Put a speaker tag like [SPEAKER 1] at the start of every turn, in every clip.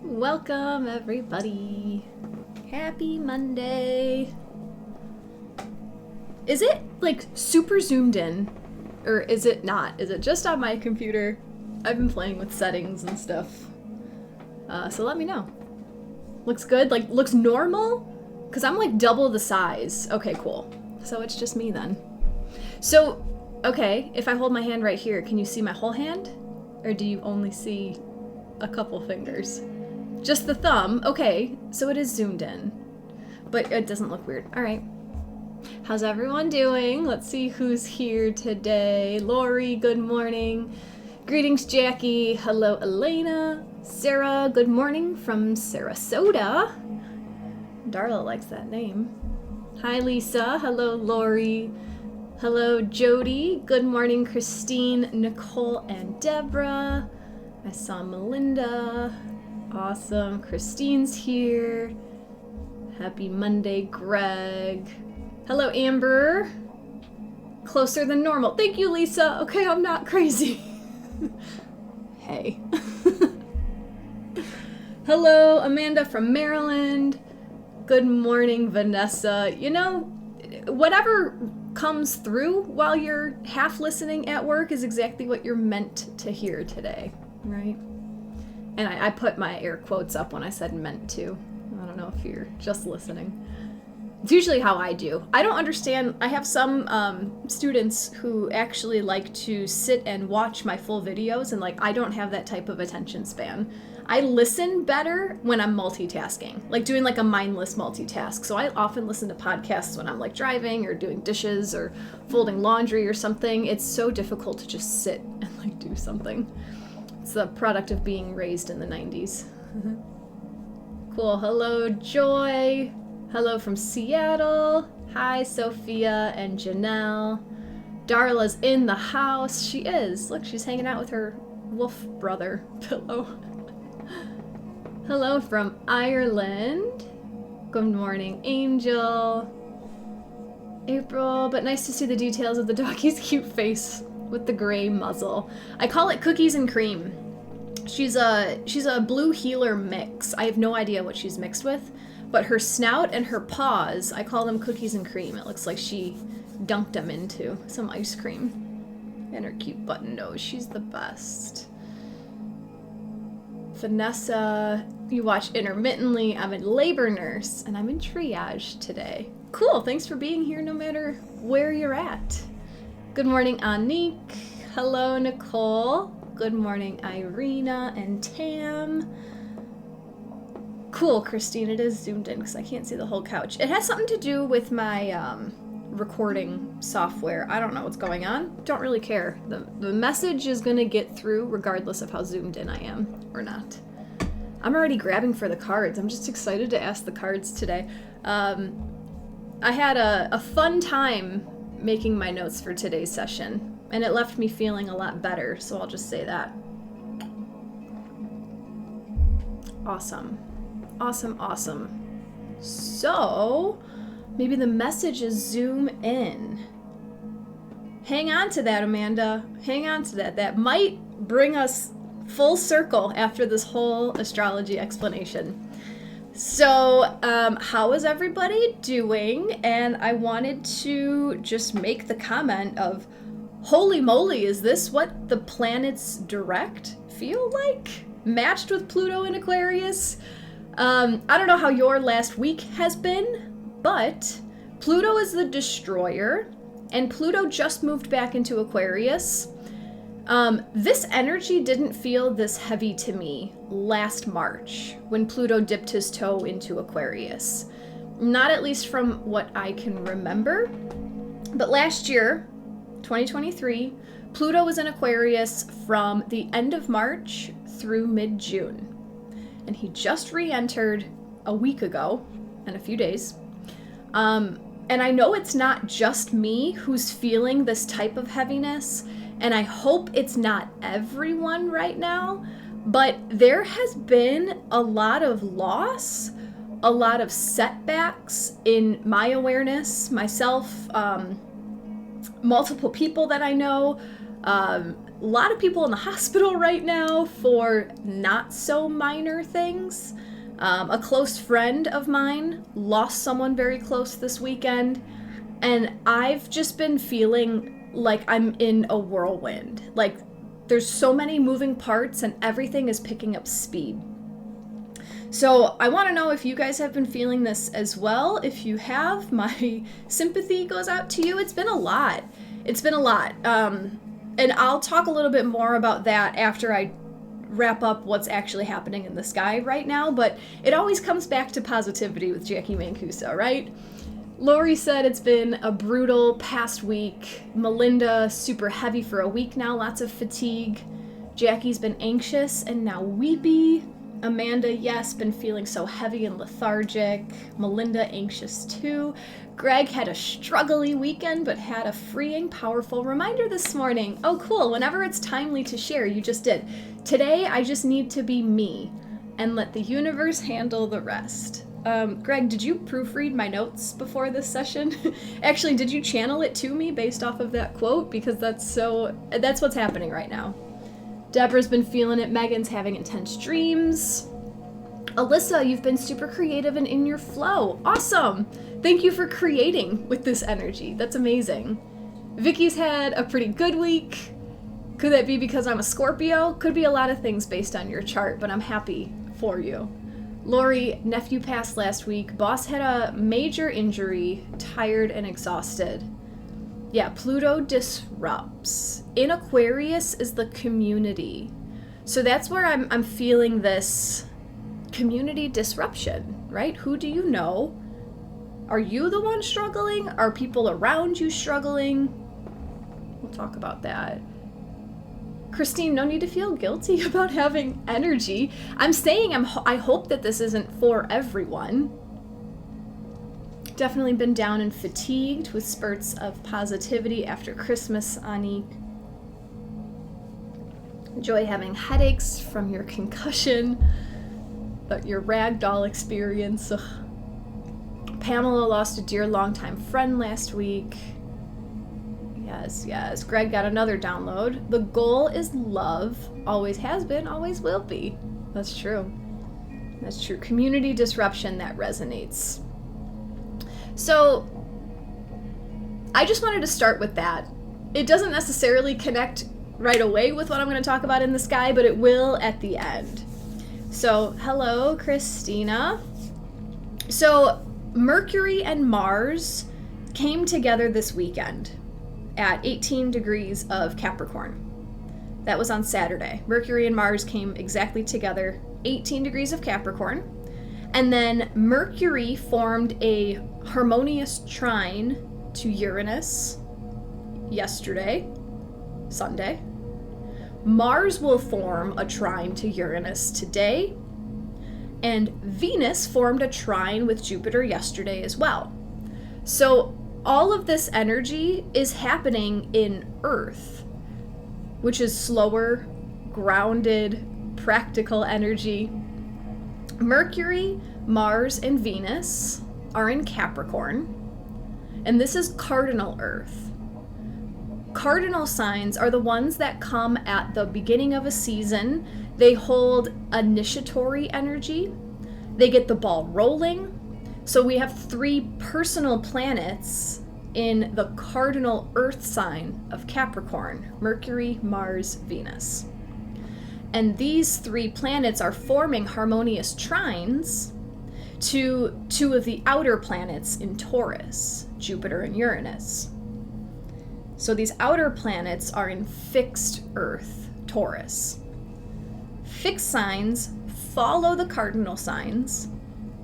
[SPEAKER 1] Welcome, everybody. Happy Monday. Is it, like, super zoomed in? Or is it not? Is it just on my computer? I've been playing with settings and stuff. So let me know. Looks good? Like, looks normal? Because I'm, like, double the size. Okay, cool. So it's just me, then. So, okay, if I hold my hand right here, can you see my whole hand? Or do you only see a couple fingers? Just the thumb. Okay, so it is zoomed in. But it doesn't look weird. All right. How's everyone doing? Let's see who's here today. Lori, good morning. Greetings, Jackie. Hello, Elena. Sarah, good morning from Sarasota. Darla likes that name. Hi, Lisa. Hello, Lori. Hello, Jody. Good morning, Christine, Nicole, and Deborah. I saw Melinda. Awesome. Christine's here. Happy Monday, Greg. Hello, Amber. Closer than normal. Thank you, Lisa. Okay, I'm not crazy. Hey. Hello, Amanda from Maryland. Good morning, Vanessa. You know, whatever comes through while you're half listening at work is exactly what you're meant to hear today, right? And I put my air quotes up when I said meant to. I don't know if you're just listening. It's usually how I do. I don't understand. I have some students who actually like to sit and watch my full videos, and like I don't have that type of attention span. I listen better when I'm multitasking, like doing like a mindless multitask. So I often listen to podcasts when I'm like driving or doing dishes or folding laundry or something. It's so difficult to just sit and like do something. It's the product of being raised in the 90s. Cool. Hello, Joy. Hello from Seattle. Hi, Sophia and Janelle. Darla's in the house. She is. Look, she's hanging out with her wolf brother, Pillow. Hello from Ireland. Good morning, Angel. April, but nice to see the details of the doggy's cute face with the gray muzzle. I call it cookies and cream. She's a blue heeler mix. I have no idea what she's mixed with, but her snout and her paws, I call them cookies and cream. It looks like she dunked them into some ice cream. And her cute button nose. She's the best. Vanessa, you watch intermittently. I'm a labor nurse, and I'm in triage today. Cool, thanks for being here no matter where you're at. Good morning, Anique. Hello, Nicole. Good morning, Irina and Tam. Cool, Christine, it is zoomed in because I can't see the whole couch. It has something to do with my recording software. I don't know what's going on. Don't really care. The message is going to get through regardless of how zoomed in I am or not. I'm already grabbing for the cards. I'm just excited to ask the cards today. I had a fun time making my notes for today's session, and it left me feeling a lot better, so I'll just say that. Awesome. Awesome, awesome. So, maybe the message is zoom in. Hang on to that, Amanda. Hang on to that. That might bring us full circle after this whole astrology explanation. So, how is everybody doing? And I wanted to just make the comment of, holy moly, is this what the planets direct feel like? Matched with Pluto in Aquarius? I don't know how your last week has been, but Pluto is the destroyer, and Pluto just moved back into Aquarius. This energy didn't feel this heavy to me last March when Pluto dipped his toe into Aquarius. Not at least from what I can remember. But last year, 2023, Pluto was in Aquarius from the end of March through mid-June. And he just re-entered a week ago, in a few days. And I know it's not just me who's feeling this type of heaviness, and I hope it's not everyone right now, but there has been a lot of loss, a lot of setbacks in my awareness, myself, multiple people that I know, a lot of people in the hospital right now for not so minor things. A close friend of mine lost someone very close this weekend, and I've just been feeling like I'm in a whirlwind. Like, there's so many moving parts and everything is picking up speed. So I want to know if you guys have been feeling this as well. If you have, my sympathy goes out to you. It's been a lot. And I'll talk a little bit more about that after I wrap up what's actually happening in the sky right now. But it always comes back to positivity with Jacqui Mancuso, right? Lori said it's been a brutal past week. Melinda, super heavy for a week now, lots of fatigue. Jackie's been anxious and now weepy. Amanda, yes, been feeling so heavy and lethargic. Melinda, anxious too. Greg had a struggly weekend, but had a freeing, powerful reminder this morning. Oh, cool. Whenever it's timely to share, you just did. Today, I just need to be me and let the universe handle the rest. Greg, did you proofread my notes before this session? Actually, did you channel it to me based off of that quote? Because that's what's happening right now. Deborah's been feeling it. Megan's having intense dreams. Alyssa, you've been super creative and in your flow. Awesome. Thank you for creating with this energy. That's amazing. Vicky's had a pretty good week. Could that be because I'm a Scorpio? Could be a lot of things based on your chart, but I'm happy for you. Lori, nephew passed last week. Boss had a major injury, tired and exhausted. Yeah, Pluto disrupts. In Aquarius is the community. So that's where I'm feeling this community disruption, right? Who do you know? Are you the one struggling? Are people around you struggling? We'll talk about that. Christine, no need to feel guilty about having energy. I'm saying I hope that this isn't for everyone. Definitely been down and fatigued with spurts of positivity after Christmas, Ani. Enjoy having headaches from your concussion, your ragdoll experience. Ugh. Pamela lost a dear longtime friend last week. Yes. Greg got another download. The goal is love. Always has been, always will be. That's true. Community disruption, that resonates. So, I just wanted to start with that. It doesn't necessarily connect right away with what I'm going to talk about in the sky, but it will at the end. So, hello, Christina. So, Mercury and Mars came together this weekend at 18 degrees of Capricorn. That was on Saturday. Mercury and Mars came exactly together, 18 degrees of Capricorn. And then Mercury formed a harmonious trine to Uranus yesterday, Sunday. Mars will form a trine to Uranus today. And Venus formed a trine with Jupiter yesterday as well. So all of this energy is happening in Earth, which is slower, grounded, practical energy. Mercury, Mars, and Venus are in Capricorn, and this is cardinal Earth. Cardinal signs are the ones that come at the beginning of a season. They hold initiatory energy. They get the ball rolling. So we have 3 personal planets in the cardinal Earth sign of Capricorn: Mercury, Mars, Venus. And these 3 planets are forming harmonious trines to 2 of the outer planets in Taurus, Jupiter and Uranus. So these outer planets are in fixed Earth, Taurus. Fixed signs follow the cardinal signs,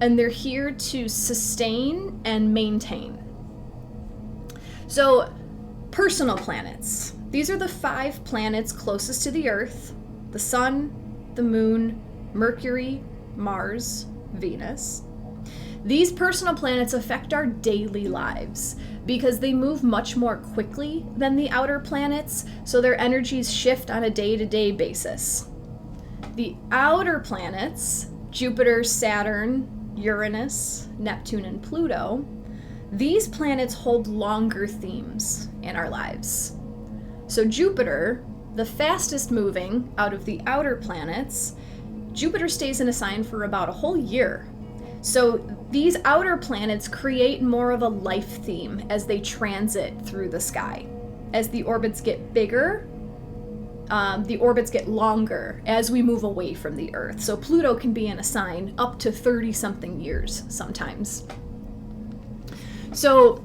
[SPEAKER 1] and they're here to sustain and maintain. So, personal planets. These are the 5 planets closest to the Earth: the Sun, the Moon, Mercury, Mars, Venus. These personal planets affect our daily lives because they move much more quickly than the outer planets, so their energies shift on a day-to-day basis. The outer planets, Jupiter, Saturn, Uranus, Neptune, and Pluto, these planets hold longer themes in our lives. So Jupiter the fastest moving out of the outer planets, Jupiter stays in a sign for about a whole year. So these outer planets create more of a life theme as they transit through the sky. As the orbits get bigger, the orbits get longer as we move away from the Earth. So Pluto can be in a sign up to 30-something years sometimes. So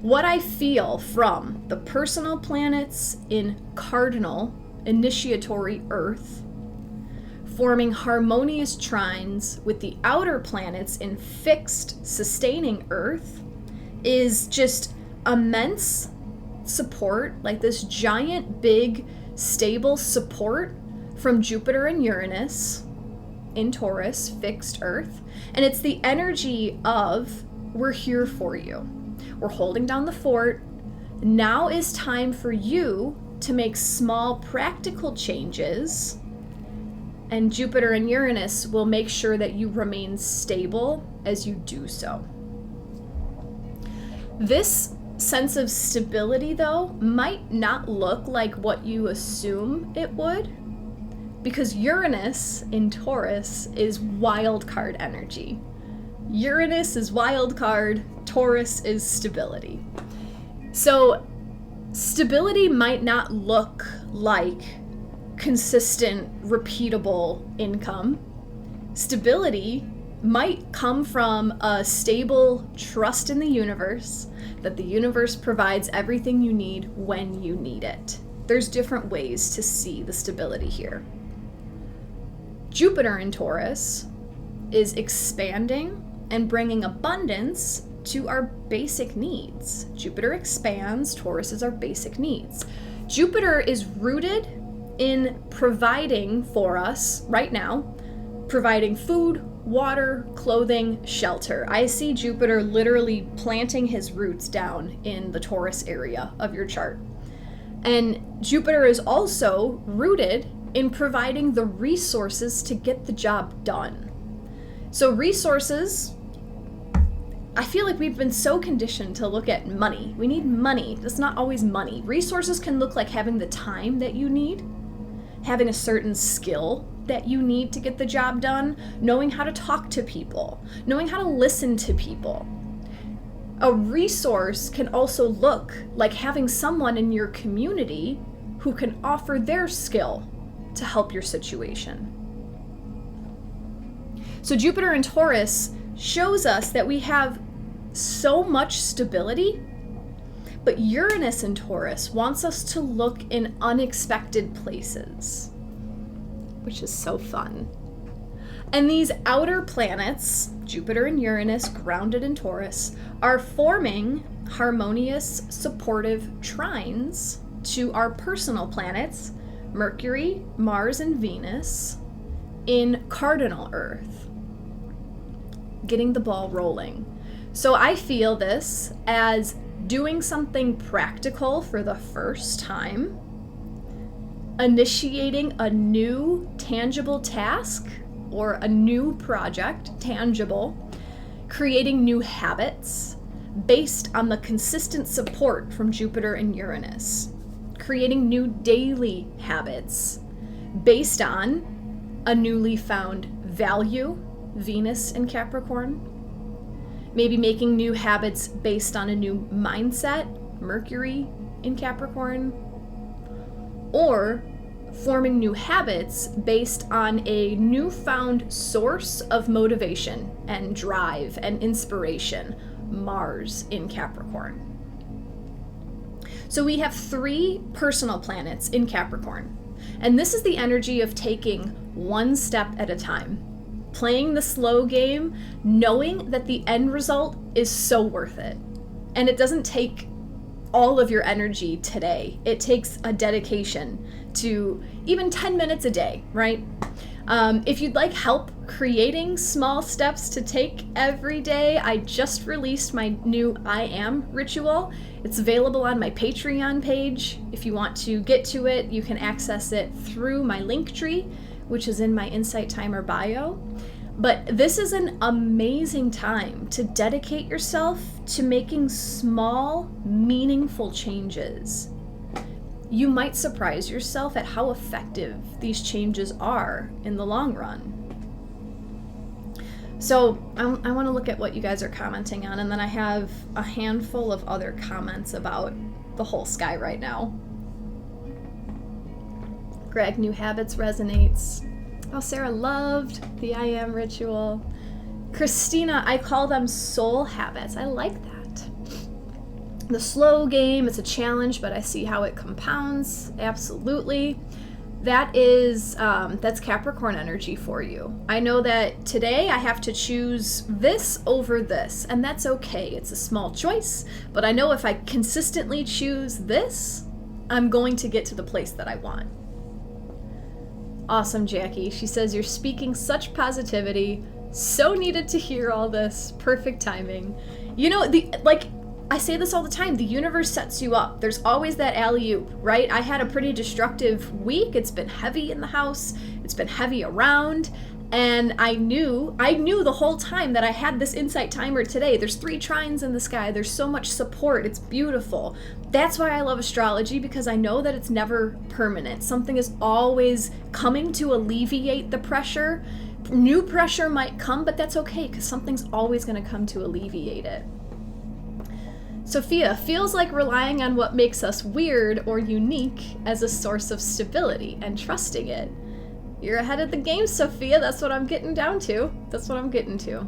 [SPEAKER 1] what I feel from the personal planets in cardinal, initiatory Earth, forming harmonious trines with the outer planets in fixed, sustaining Earth, is just immense support, like this giant, big, stable support from Jupiter and Uranus in Taurus, fixed Earth. And it's the energy of, we're here for you. We're holding down the fort. Now is time for you to make small practical changes, and Jupiter and Uranus will make sure that you remain stable as you do so. This sense of stability, though, might not look like what you assume it would, because Uranus in Taurus is wild card energy. Uranus is wild card, Taurus is stability. So stability might not look like consistent, repeatable income. Stability might come from a stable trust in the universe, that the universe provides everything you need when you need it. There's different ways to see the stability here. Jupiter in Taurus is expanding and bringing abundance to our basic needs. Jupiter expands, Taurus is our basic needs. Jupiter is rooted in providing for us right now, providing food, water, clothing, shelter. I see Jupiter literally planting his roots down in the Taurus area of your chart. And Jupiter is also rooted in providing the resources to get the job done. So resources, I feel like we've been so conditioned to look at money. We need money. It's not always money. Resources can look like having the time that you need, having a certain skill that you need to get the job done, knowing how to talk to people, knowing how to listen to people. A resource can also look like having someone in your community who can offer their skill to help your situation. So Jupiter in Taurus shows us that we have so much stability, but Uranus in Taurus wants us to look in unexpected places, which is so fun. And these outer planets, Jupiter and Uranus, grounded in Taurus, are forming harmonious, supportive trines to our personal planets, Mercury, Mars, and Venus, in cardinal Earth, getting the ball rolling. So I feel this as doing something practical for the first time, initiating a new tangible task or a new project, tangible, creating new habits based on the consistent support from Jupiter and Uranus, creating new daily habits based on a newly found value, Venus in Capricorn, maybe making new habits based on a new mindset, Mercury in Capricorn, or forming new habits based on a newfound source of motivation and drive and inspiration, Mars in Capricorn. So we have 3 personal planets in Capricorn, and this is the energy of taking one step at a time, playing the slow game, knowing that the end result is so worth it. And it doesn't take all of your energy today. It takes a dedication to even 10 minutes a day, right? If you'd like help creating small steps to take every day, I just released my new I Am ritual. It's available on my Patreon page. If you want to get to it, you can access it through my Linktree, which is in my Insight Timer bio. But this is an amazing time to dedicate yourself to making small, meaningful changes. you might surprise yourself at how effective these changes are in the long run. So I want to look at what you guys are commenting on, and then I have a handful of other comments about the whole sky right now. Greg, new habits resonates. Oh, Sarah loved the I am ritual. Christina, I call them soul habits. I like that. The slow game, it's a challenge, but I see how it compounds. Absolutely. That is, that's Capricorn energy for you. I know that today I have to choose this over this, and that's okay. It's a small choice, but I know if I consistently choose this, I'm going to get to the place that I want. Awesome, Jackie. She says, you're speaking such positivity. So needed to hear all this. Perfect timing. You know, I say this all the time, the universe sets you up. There's always that alley-oop, right? I had a pretty destructive week. It's been heavy in the house. It's been heavy around. And I knew the whole time that I had this insight timer today. There's 3 trines in the sky. There's so much support. It's beautiful. That's why I love astrology, because I know that it's never permanent. Something is always coming to alleviate the pressure. New pressure might come, but that's okay, because something's always going to come to alleviate it. Sophia, feels like relying on what makes us weird or unique as a source of stability and trusting it. You're ahead of the game, Sophia. That's what I'm getting down to. That's what I'm getting to.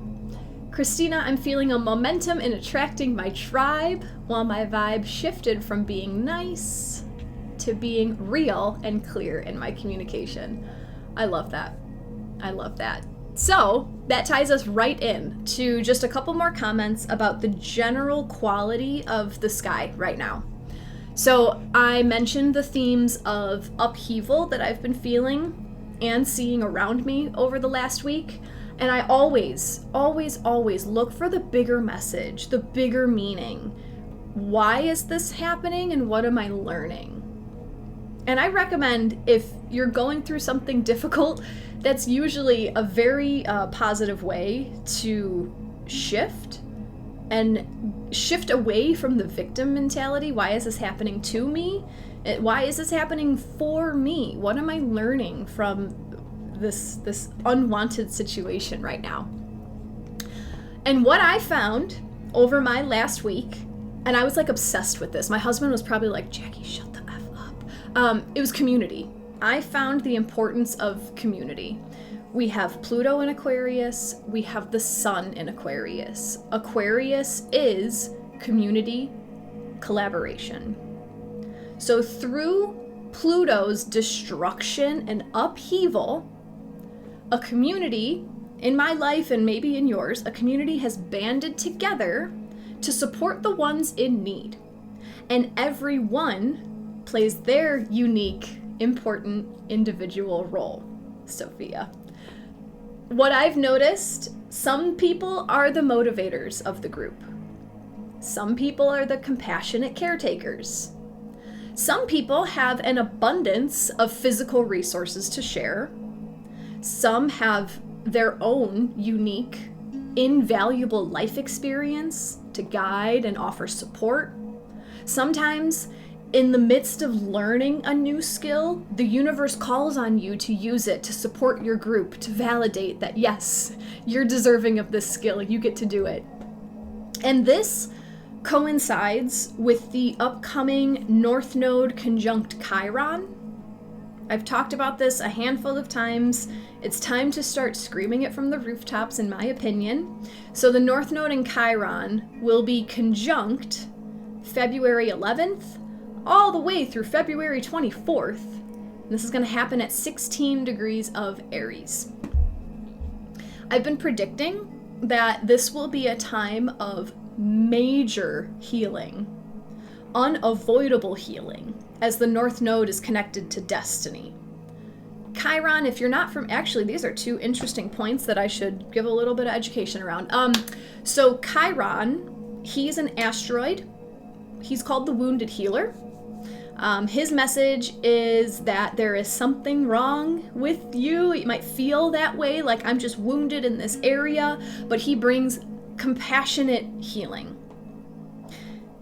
[SPEAKER 1] Christina, I'm feeling a momentum in attracting my tribe while my vibe shifted from being nice to being real and clear in my communication. I love that. I love that. So that ties us right in to just a couple more comments about the general quality of the sky right now. So I mentioned the themes of upheaval that I've been feeling and seeing around me over the last week. And I always look for the bigger message, the bigger meaning. Why is this happening and what am I learning? And I recommend, if you're going through something difficult, that's usually a very positive way to shift away from the victim mentality. Why is this happening to me? Why is this happening for me? What am I learning from this unwanted situation right now? And what I found over my last week, and I was like obsessed with this. My husband was probably like, Jackie, shut the F up. It was community. I found the importance of community. We have Pluto in Aquarius. We have the Sun in Aquarius. Aquarius is community collaboration. So through Pluto's destruction and upheaval, a community in my life and maybe in yours, a community has banded together to support the ones in need. And everyone plays their unique, important individual role. Sophia. What I've noticed, some people are the motivators of the group. Some people are the compassionate caretakers. Some people have an abundance of physical resources to share. Some have their own unique, invaluable life experience to guide and offer support. Sometimes, in the midst of learning a new skill, the universe calls on you to use it to support your group, to validate that, yes, you're deserving of this skill, you get to do it. And this coincides with the upcoming North Node conjunct Chiron. I've talked about this a handful of times. It's time to start screaming it from the rooftops, in my opinion. So the North Node and Chiron will be conjunct February 11th, all the way through February 24th. This is going to happen at 16 degrees of Aries. I've been predicting that this will be a time of major healing, unavoidable healing, as the North Node is connected to destiny. Chiron, if you're not from, actually, these are 2 interesting points that I should give a little bit of education around. So Chiron, he's an asteroid. He's called the Wounded Healer. His message is that there is something wrong with you. You might feel that way, like I'm just wounded in this area, but he brings compassionate healing.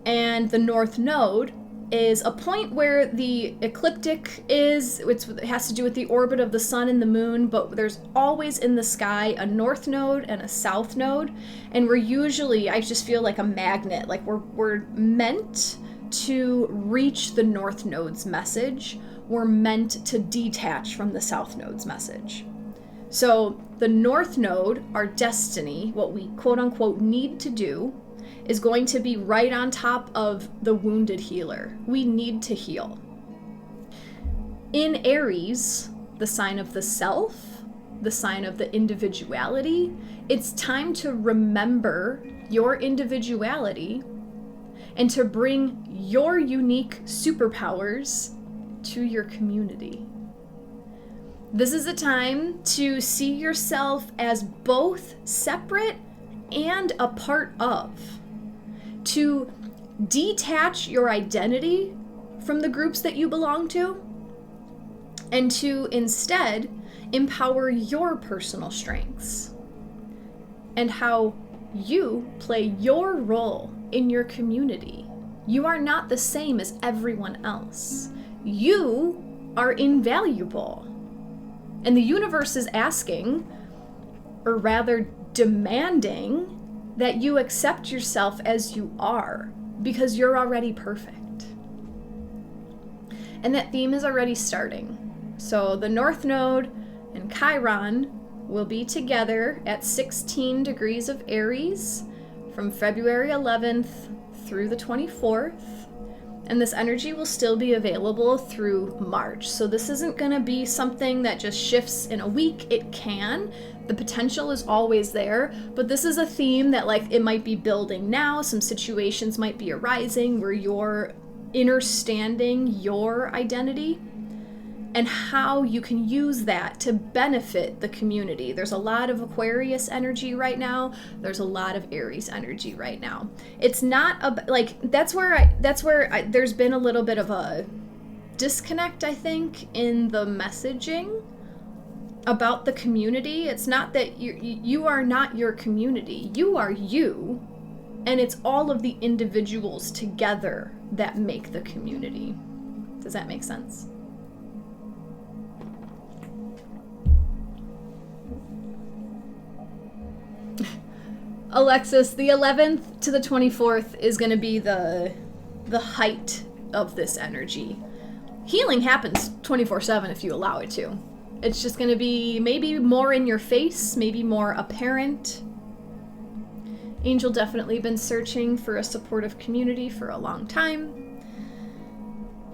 [SPEAKER 1] And the North Node is a point where the ecliptic is. It has to do with the orbit of the sun and the moon, but there's always in the sky a north node and a south node, and we're usually, I just feel like a magnet, like we're meant to reach the north node's message. We're meant to detach from the south node's message. So the north node, our destiny, what we quote unquote need to do, is going to be right on top of the wounded healer. We need to heal. In Aries, the sign of the self, the sign of the individuality, it's time to remember your individuality and to bring your unique superpowers to your community. This is a time to see yourself as both separate and a part of. To detach your identity from the groups that you belong to, and to instead empower your personal strengths and how you play your role in your community. You are not the same as everyone else. You are invaluable. And the universe is asking, or rather demanding, that you accept yourself as you are, because you're already perfect. And that theme is already starting. So the North Node and Chiron will be together at 16 degrees of Aries from February 11th through the 24th. And this energy will still be available through March. So this isn't going to be something that just shifts in a week. It can. The potential is always there. But this is a theme that, like, it might be building now. Some situations might be arising where you're understanding your identity and how you can use that to benefit the community. There's a lot of Aquarius energy right now. There's a lot of Aries energy right now. It's not like that's where there's been a little bit of a disconnect, I think, in the messaging about the community. It's not that you are not your community. You are you, and it's all of the individuals together that make the community. Does that make sense? Alexis, the 11th to the 24th is going to be the height of this energy. Healing happens 24/7 if you allow it to. It's just going to be maybe more in your face, maybe more apparent. Angel definitely been searching for a supportive community for a long time.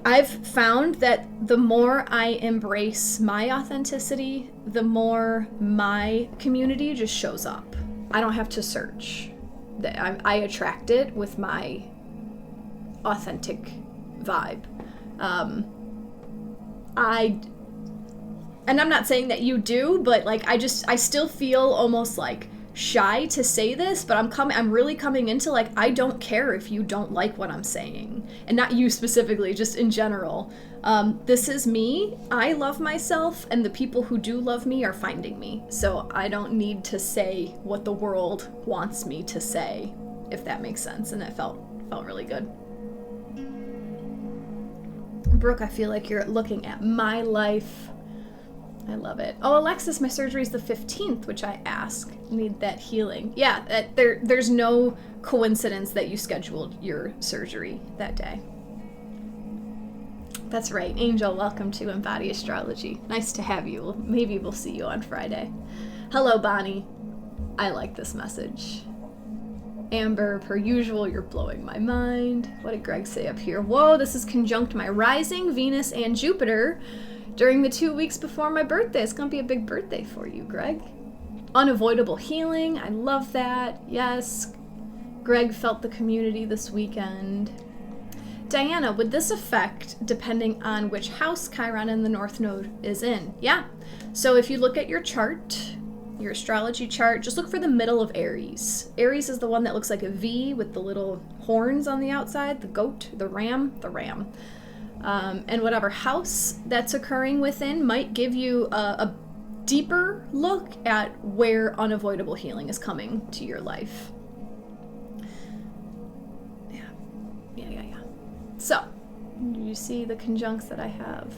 [SPEAKER 1] I've found that the more I embrace my authenticity, the more my community just shows up. I don't have to search. I attract it with my authentic vibe. And I'm not saying that you do, but like I still feel almost like shy to say this, but I'm really coming into like, I don't care if you don't like what I'm saying. And not you specifically, just in general. This is me. I love myself, and the people who do love me are finding me. So I don't need to say what the world wants me to say, if that makes sense. And it felt really good. Brooke, I feel like you're looking at my life. I love it. Oh, Alexis, my surgery is the 15th, which I ask. Need that healing. Yeah, there's no coincidence that you scheduled your surgery that day. That's right. Angel, welcome to Embody Astrology. Nice to have you. Maybe we'll see you on Friday. Hello, Bonnie. I like this message. Amber, per usual, you're blowing my mind. What did Greg say up here? Whoa, this is conjunct my rising, Venus, and Jupiter during the 2 weeks before my birthday. It's going to be a big birthday for you, Greg. Unavoidable healing. I love that. Yes. Greg felt the community this weekend. Diana, would this affect depending on which house Chiron in the North Node is in? Yeah. So if you look at your chart, your astrology chart, just look for the middle of Aries. Aries is the one that looks like a V with the little horns on the outside, the goat, the ram. And whatever house that's occurring within might give you a deeper look at where unavoidable healing is coming to your life. Yeah. So, You see the conjuncts that I have.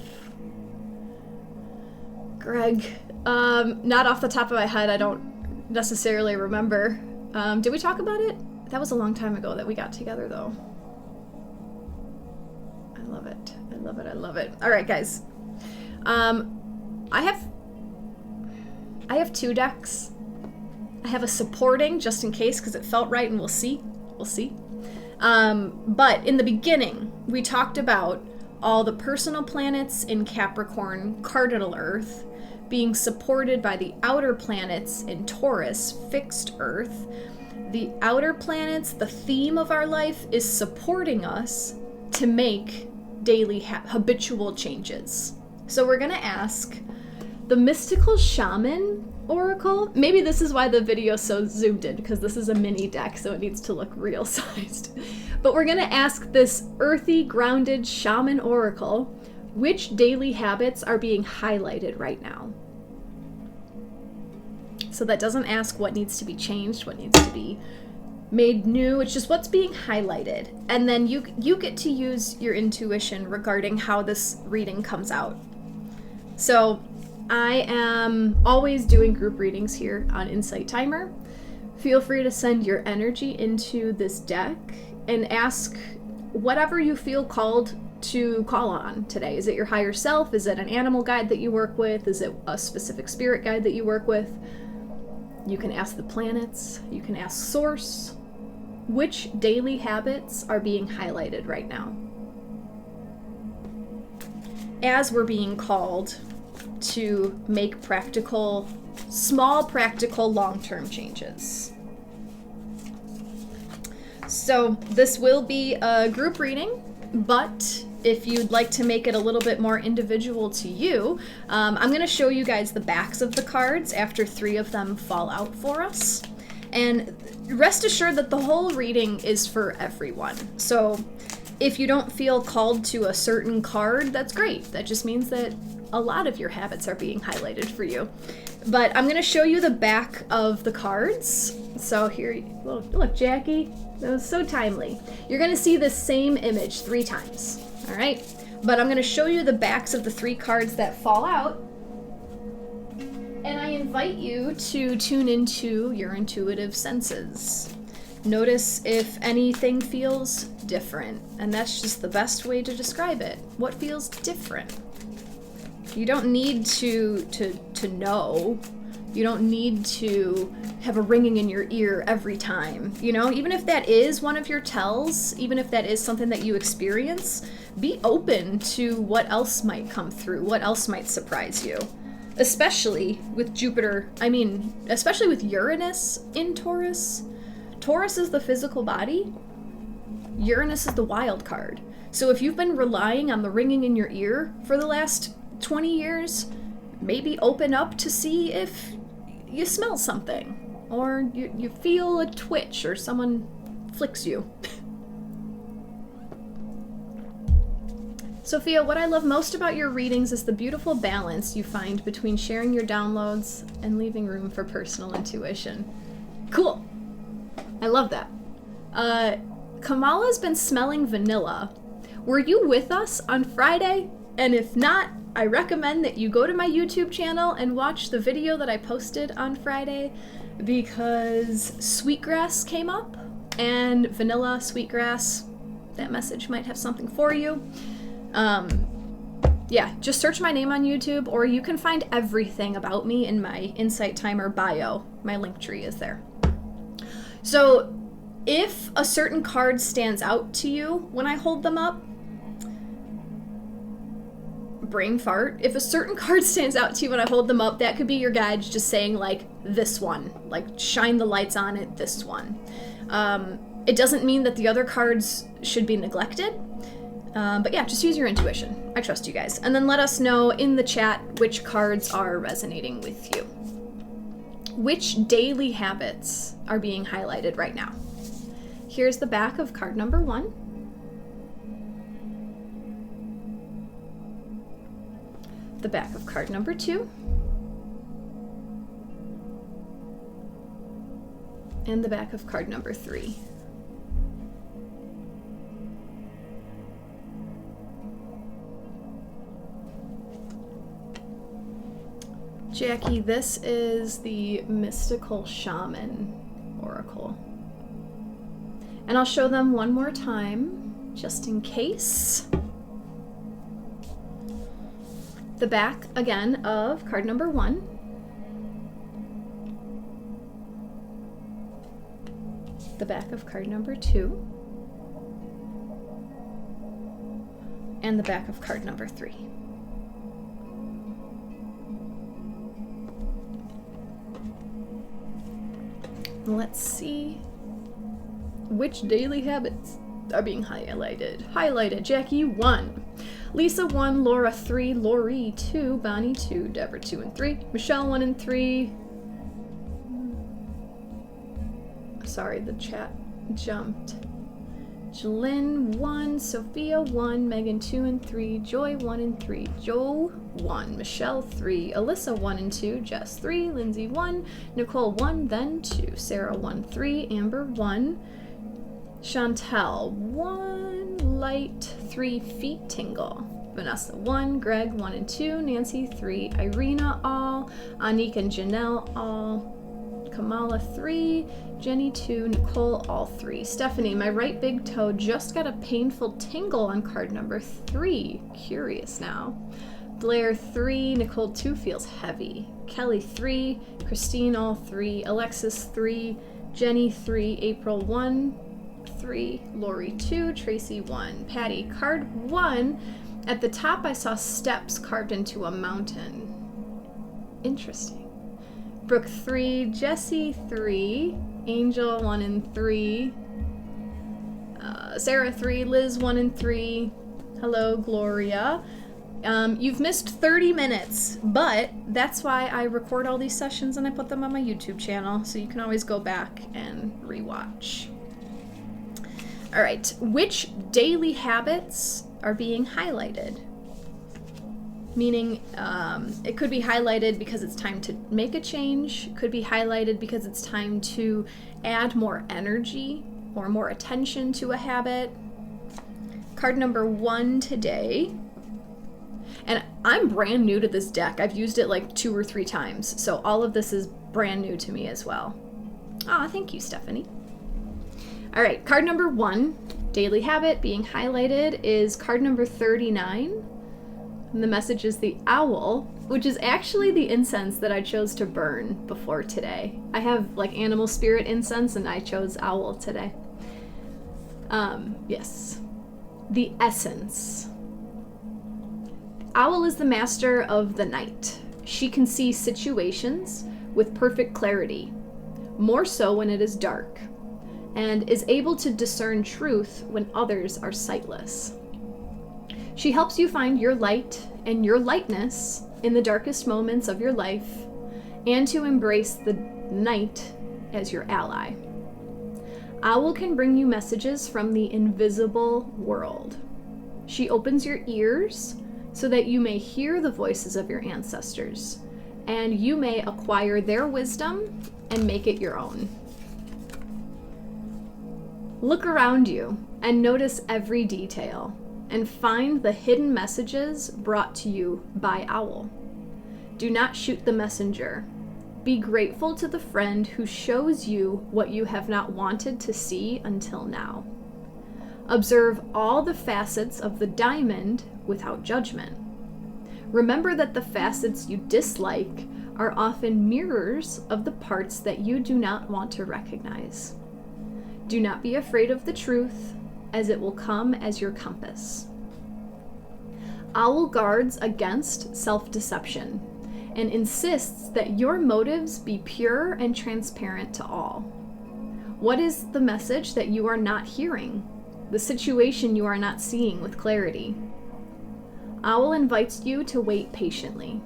[SPEAKER 1] Greg. Not off the top of my head. I don't necessarily remember. Did we talk about it? That was a long time ago that we got together, though. I love it. I love it. I love it. All right, guys. I have 2 decks. I have a supporting, just in case, because it felt right, and we'll see. We'll see. But in the beginning, we talked about all the personal planets in Capricorn, cardinal Earth, being supported by the outer planets in Taurus, fixed Earth. The outer planets, the theme of our life, is supporting us to make daily habitual changes. So we're going to ask the mystical shaman oracle. Maybe this is why the video's so zoomed in, because this is a mini deck, so it needs to look real sized. But we're going to ask this earthy, grounded shaman oracle, which daily habits are being highlighted right now? So that doesn't ask what needs to be changed, what needs to be made new. It's just what's being highlighted. And then you get to use your intuition regarding how this reading comes out. So I am always doing group readings here on Insight Timer. Feel free to send your energy into this deck and ask whatever you feel called to call on today. Is it your higher self? Is it an animal guide that you work with? Is it a specific spirit guide that you work with? You can ask the planets. You can ask Source. Which daily habits are being highlighted right now? As we're being called to make practical, small practical, long-term changes. So this will be a group reading, but if you'd like to make it a little bit more individual to you, I'm going to show you guys the backs of the cards after 3 of them fall out for us. And rest assured that the whole reading is for everyone. So if you don't feel called to a certain card, that's great. That just means that a lot of your habits are being highlighted for you. But I'm going to show you the back of the cards. So here, look, Jackie, that was so timely. You're going to see this same image 3 times, all right? But I'm going to show you the backs of the 3 cards that fall out. And I invite you to tune into your intuitive senses. Notice if anything feels different. And that's just the best way to describe it. What feels different? You don't need to know. You don't need to have a ringing in your ear every time. You know, even if that is one of your tells, even if that is something that you experience, be open to what else might come through, what else might surprise you. Especially with Jupiter, especially with Uranus in Taurus. Taurus is the physical body. Uranus is the wild card. So if you've been relying on the ringing in your ear for the last 20 years, maybe open up to see if you smell something, or you feel a twitch, or someone flicks you. Sophia, what I love most about your readings is the beautiful balance you find between sharing your downloads and leaving room for personal intuition. Cool. I love that. Kamala's been smelling vanilla. Were you with us on Friday? And if not, I recommend that you go to my YouTube channel and watch the video that I posted on Friday, because sweetgrass came up, and vanilla, sweetgrass, that message might have something for you. Yeah, just search my name on YouTube, or you can find everything about me in my Insight Timer bio. My link tree is there. So if a certain card stands out to you when I hold them up, brain fart. If a certain card stands out to you when I hold them up, that could be your guide just saying, like, this one. Like, shine the lights on it, this one. It doesn't mean that the other cards should be neglected. But yeah, just use your intuition. I trust you guys. And then let us know in the chat which cards are resonating with you. Which daily habits are being highlighted right now? Here's the back of card number 1. The back of card number 2. And the back of card number 3. Jacqui, this is the Mystical Shaman Oracle. And I'll show them one more time, just in case. The back, again, of card number 1. The back of card number 2. And the back of card number 3. Let's see which daily habits are being highlighted. Jacqui 1, Lisa 1, Laura 3, Lori 2, Bonnie 2, Deborah 2 and 3, Michelle 1 and 3. Sorry, the chat jumped. Jalyn 1, Sophia 1, Megan 2 and 3, Joy 1 and 3, Joe 1, Michelle 3, Alyssa 1 and 2, Jess 3, Lindsay 1, Nicole 1, then 2, Sarah 1, 3, Amber 1, Chantel 1, Light 3, Feet Tingle, Vanessa 1, Greg 1 and 2, Nancy 3, Irina all, Anik and Janelle all, Kamala 3, Jenny 2, Nicole all 3. Stephanie, my right big toe just got a painful tingle on card number 3. Curious now. Blair 3, Nicole 2 feels heavy. Kelly 3, Christine all 3, Alexis 3, Jenny 3, April 1, 3, Lori 2, Tracy 1, Patty. Card 1, at the top I saw steps carved into a mountain. Interesting. Brooke 3, Jesse 3, Angel 1 and 3, Sarah 3, Liz 1 and 3, hello Gloria. You've missed 30 minutes, but that's why I record all these sessions and I put them on my YouTube channel, so you can always go back and rewatch. All right, which daily habits are being highlighted? Meaning it could be highlighted because it's time to make a change, could be highlighted because it's time to add more energy or more attention to a habit. Card number 1 today, and I'm brand new to this deck. I've used it like 2 or 3 times, so all of this is brand new to me as well. Aw, thank you, Stephanie. All right, card number 1, daily habit being highlighted is card number 39. And the message is the owl, which is actually the incense that I chose to burn before today. I have like animal spirit incense and I chose owl today. Yes. The essence. The owl is the master of the night. She can see situations with perfect clarity, more so when it is dark, and is able to discern truth when others are sightless. She helps you find your light and your lightness in the darkest moments of your life, and to embrace the night as your ally. Owl can bring you messages from the invisible world. She opens your ears so that you may hear the voices of your ancestors, and you may acquire their wisdom and make it your own. Look around you and notice every detail, and find the hidden messages brought to you by Owl. Do not shoot the messenger. Be grateful to the friend who shows you what you have not wanted to see until now. Observe all the facets of the diamond without judgment. Remember that the facets you dislike are often mirrors of the parts that you do not want to recognize. Do not be afraid of the truth, as it will come as your compass. Owl guards against self-deception and insists that your motives be pure and transparent to all. What is the message that you are not hearing? The situation you are not seeing with clarity? Owl invites you to wait patiently.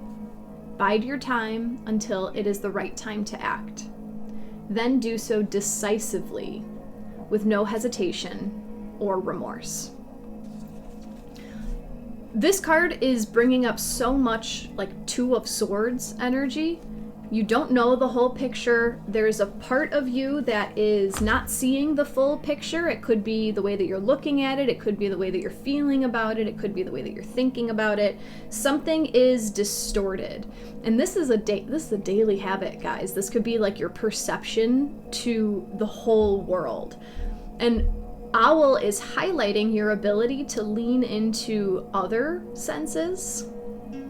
[SPEAKER 1] Bide your time until it is the right time to act. Then do so decisively, with no hesitation or remorse. This card is bringing up so much like Two of Swords energy, You don't know the whole picture. There's a part of you that is not seeing the full picture. It could be the way that you're looking at it. It could be the way that you're feeling about it. It could be the way that you're thinking about it. Something is distorted. And this is a daily habit, guys. This could be like your perception to the whole world. And Owl is highlighting your ability to lean into other senses.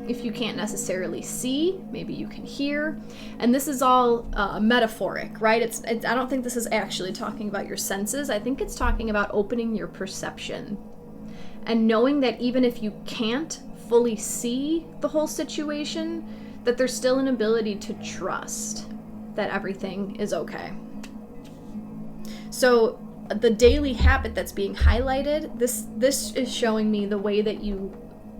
[SPEAKER 1] If you can't necessarily see, maybe you can hear. And this is all metaphoric, right? I don't think this is actually talking about your senses. I think it's talking about opening your perception and knowing that even if you can't fully see the whole situation, that there's still an ability to trust that everything is okay. So the daily habit that's being highlighted, this is showing me the way that you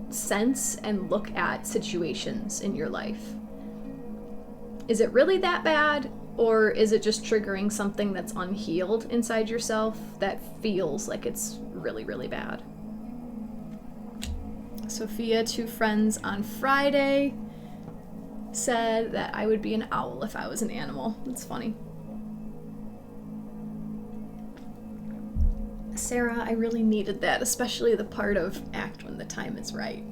[SPEAKER 1] sense and look at situations in your life. Is it really that bad, or is it just triggering something that's unhealed inside yourself that feels like it's really, really bad? Sophia, 2 friends on Friday, said that I would be an owl if I was an animal. That's funny. Sarah, I really needed that, especially the part of act when the time is right.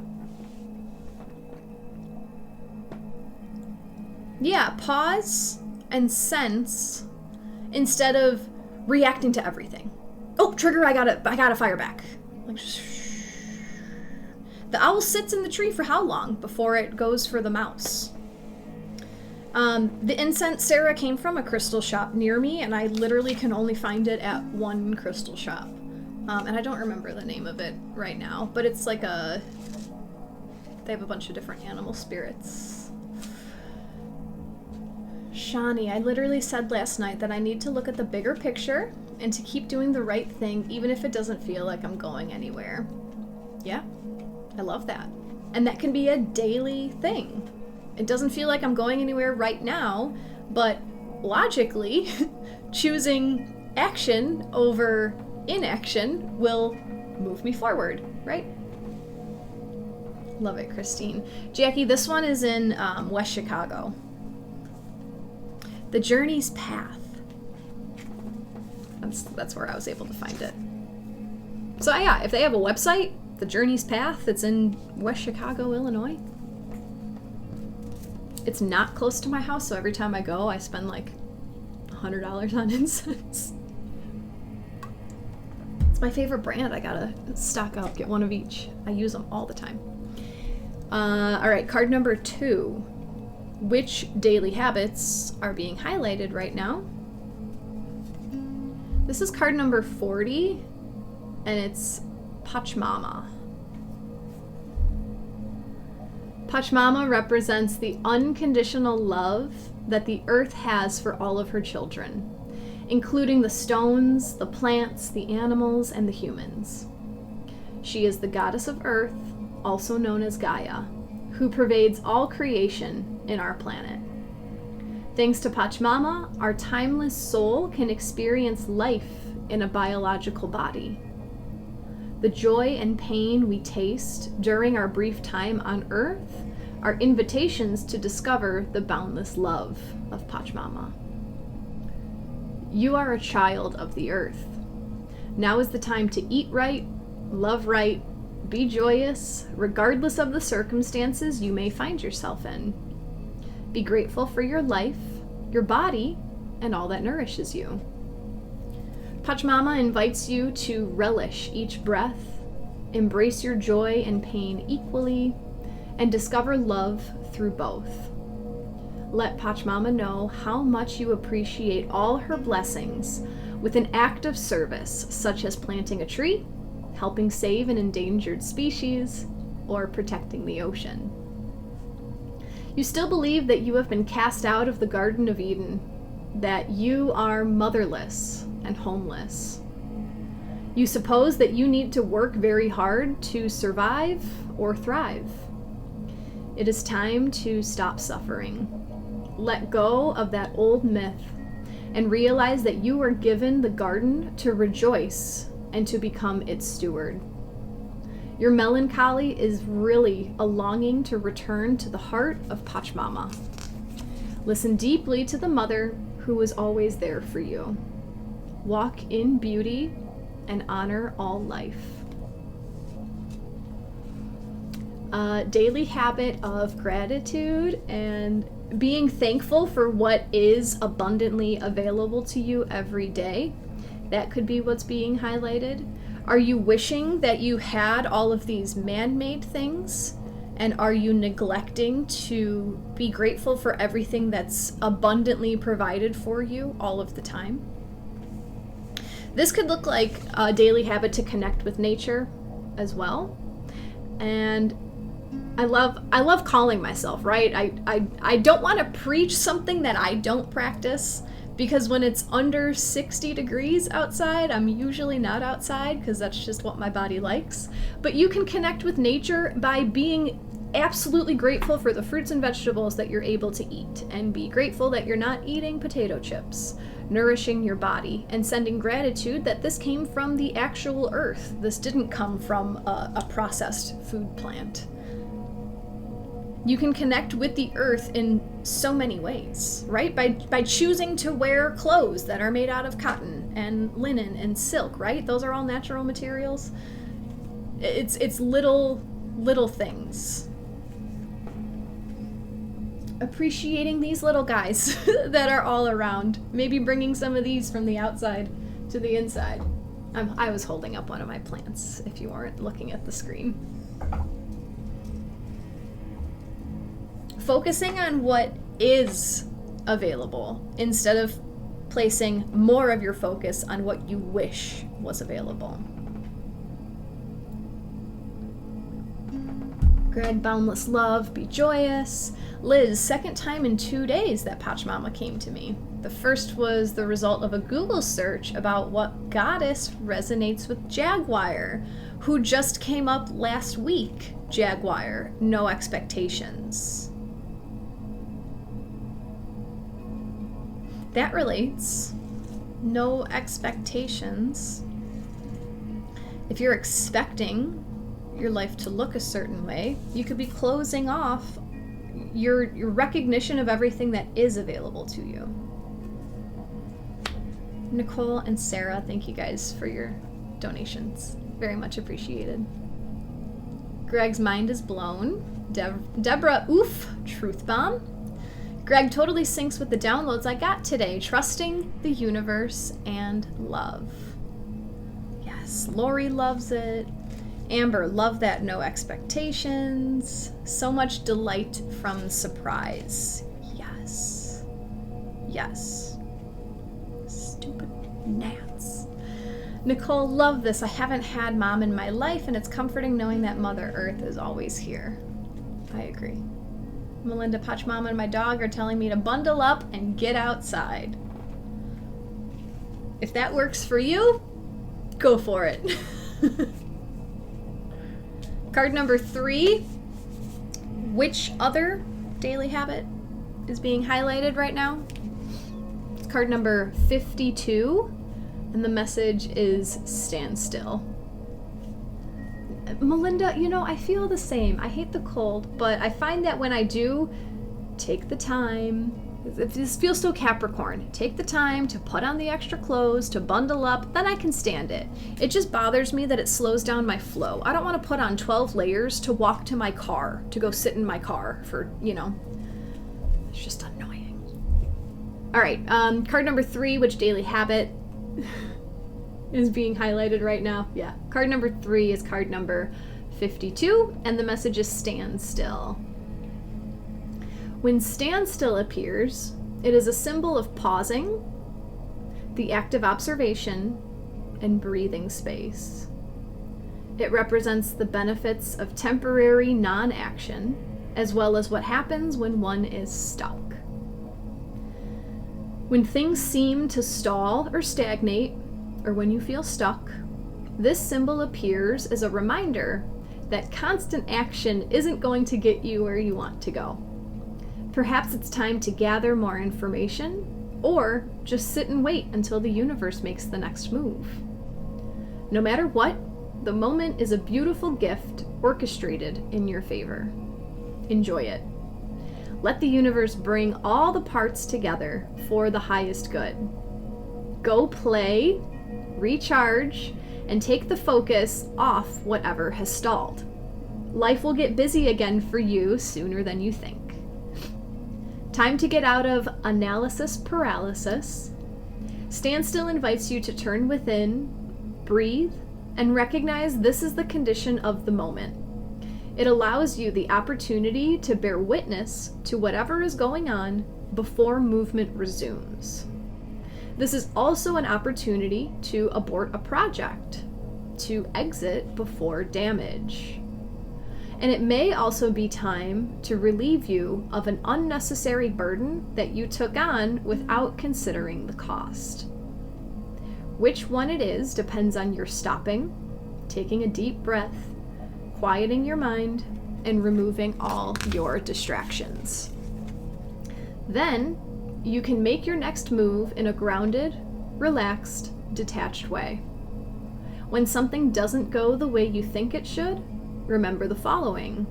[SPEAKER 1] Yeah, pause and sense instead of reacting to everything. Oh, trigger, I gotta fire back. Like, the owl sits in the tree for how long before it goes for the mouse? The incense, Sarah, came from a crystal shop near me, and I literally can only find it at one crystal shop. And I don't remember the name of it right now, but it's like they have a bunch of different animal spirits. Shani, I literally said last night that I need to look at the bigger picture and to keep doing the right thing, even if it doesn't feel like I'm going anywhere. Yeah, I love that. And that can be a daily thing. It doesn't feel like I'm going anywhere right now, but logically, choosing action over inaction will move me forward, right? Love it, Christine. Jackie, this one is in West Chicago. The Journey's Path. That's where I was able to find it. So yeah, if they have a website, The Journey's Path, it's in West Chicago, Illinois. It's not close to my house, so every time I go, I spend like $100 on incense. It's my favorite brand. I gotta stock up, get one of each. I use them all the time. All right, card number 2. Which daily habits are being highlighted right now? This is card number 40, and it's Pachamama. Pachamama represents the unconditional love that the earth has for all of her children, including the stones, the plants, the animals, and the humans. She is the goddess of earth, also known as Gaia, who pervades all creation in our planet. Thanks to Pachamama, our timeless soul can experience life in a biological body. The joy and pain we taste during our brief time on Earth are invitations to discover the boundless love of Pachamama. You are a child of the Earth. Now is the time to eat right, love right, be joyous, regardless of the circumstances you may find yourself in. Be grateful for your life, your body, and all that nourishes you. Pachamama invites you to relish each breath, embrace your joy and pain equally, and discover love through both. Let Pachamama know how much you appreciate all her blessings with an act of service, such as planting a tree, helping save an endangered species, or protecting the ocean. You still believe that you have been cast out of the Garden of Eden, that you are motherless and homeless. You suppose that you need to work very hard to survive or thrive. It is time to stop suffering. Let go of that old myth and realize that you were given the garden to rejoice and to become its steward. Your melancholy is really a longing to return to the heart of Pachamama. Listen deeply to the mother who is always there for you. Walk in beauty and honor all life. A daily habit of gratitude and being thankful for what is abundantly available to you every day. That could be what's being highlighted. Are you wishing that you had all of these man-made things? And are you neglecting to be grateful for everything that's abundantly provided for you all of the time? This could look like a daily habit to connect with nature as well. And I love calling myself, right? I don't want to preach something that I don't practice, because when it's under 60 degrees outside, I'm usually not outside because that's just what my body likes. But you can connect with nature by being absolutely grateful for the fruits and vegetables that you're able to eat, and be grateful that you're not eating potato chips, nourishing your body, and sending gratitude that this came from the actual earth. This didn't come from a processed food plant. You can connect with the earth in so many ways, right? By choosing to wear clothes that are made out of cotton and linen and silk, right? Those are all natural materials. It's little things. Appreciating these little guys that are all around. Maybe bringing some of these from the outside to the inside. I was holding up one of my plants, if you weren't looking at the screen. Focusing on what is available instead of placing more of your focus on what you wish was available. Greg, boundless love, be joyous. Liz, second time in 2 days that Pachamama came to me. The first was the result of a Google search about what goddess resonates with Jaguar, who just came up last week. Jaguar, no expectations. That relates. No expectations. If you're expecting your life to look a certain way, you could be closing off your recognition of everything that is available to you. Nicole and Sarah, thank you guys for your donations. Very much appreciated. Greg's mind is blown. Deborah, oof, truth bomb. Greg totally syncs with the downloads I got today, trusting the universe and love. Yes, Lori loves it. Amber, love that no expectations. So much delight from surprise. Yes. Yes. Stupid gnats. Nicole, love this. I haven't had mom in my life, and it's comforting knowing that Mother Earth is always here. I agree. Melinda, Pachamama, and my dog are telling me to bundle up and get outside. If that works for you, go for it. Card number 3. Which other daily habit is being highlighted right now? It's card number 52, and the message is stand still. Melinda, I feel the same. I hate the cold, but I find that when I do, take the time. This feels so Capricorn. Take the time to put on the extra clothes, to bundle up, then I can stand it. It just bothers me that it slows down my flow. I don't want to put on 12 layers to walk to my car, to go sit in my car for, it's just annoying. All right, card number 3, which daily habit is being highlighted right now? Yeah, card number 3 is card number 52, and the message is stand still. When stand still appears, it is a symbol of pausing, the act of observation, and breathing space. It represents the benefits of temporary non-action, as well as what happens when one is stuck. When things seem to stall or stagnate, or when you feel stuck, this symbol appears as a reminder that constant action isn't going to get you where you want to go. Perhaps it's time to gather more information, or just sit and wait until the universe makes the next move. No matter what, the moment is a beautiful gift orchestrated in your favor. Enjoy it. Let the universe bring all the parts together for the highest good. Go play, recharge, and take the focus off whatever has stalled. Life will get busy again for you sooner than you think. Time to get out of analysis paralysis. Standstill invites you to turn within, breathe, and recognize this is the condition of the moment. It allows you the opportunity to bear witness to whatever is going on before movement resumes. This is also an opportunity to abort a project, to exit before damage. And it may also be time to relieve you of an unnecessary burden that you took on without considering the cost. Which one it is depends on your stopping, taking a deep breath, quieting your mind, and removing all your distractions. Then, you can make your next move in a grounded, relaxed, detached way. When something doesn't go the way you think it should, remember the following.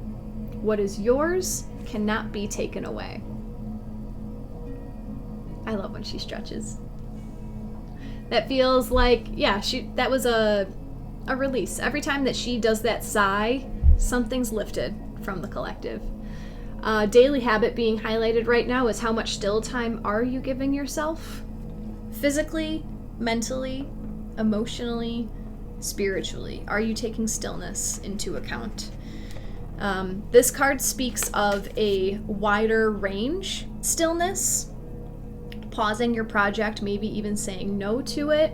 [SPEAKER 1] What is yours cannot be taken away. I love when she stretches. That feels like, yeah, that was a release. Every time that she does that sigh, something's lifted from the collective. Daily habit being highlighted right now is how much still time are you giving yourself? Physically, mentally, emotionally, spiritually. Are you taking stillness into account? This card speaks of a wider range stillness, pausing your project, maybe even saying no to it.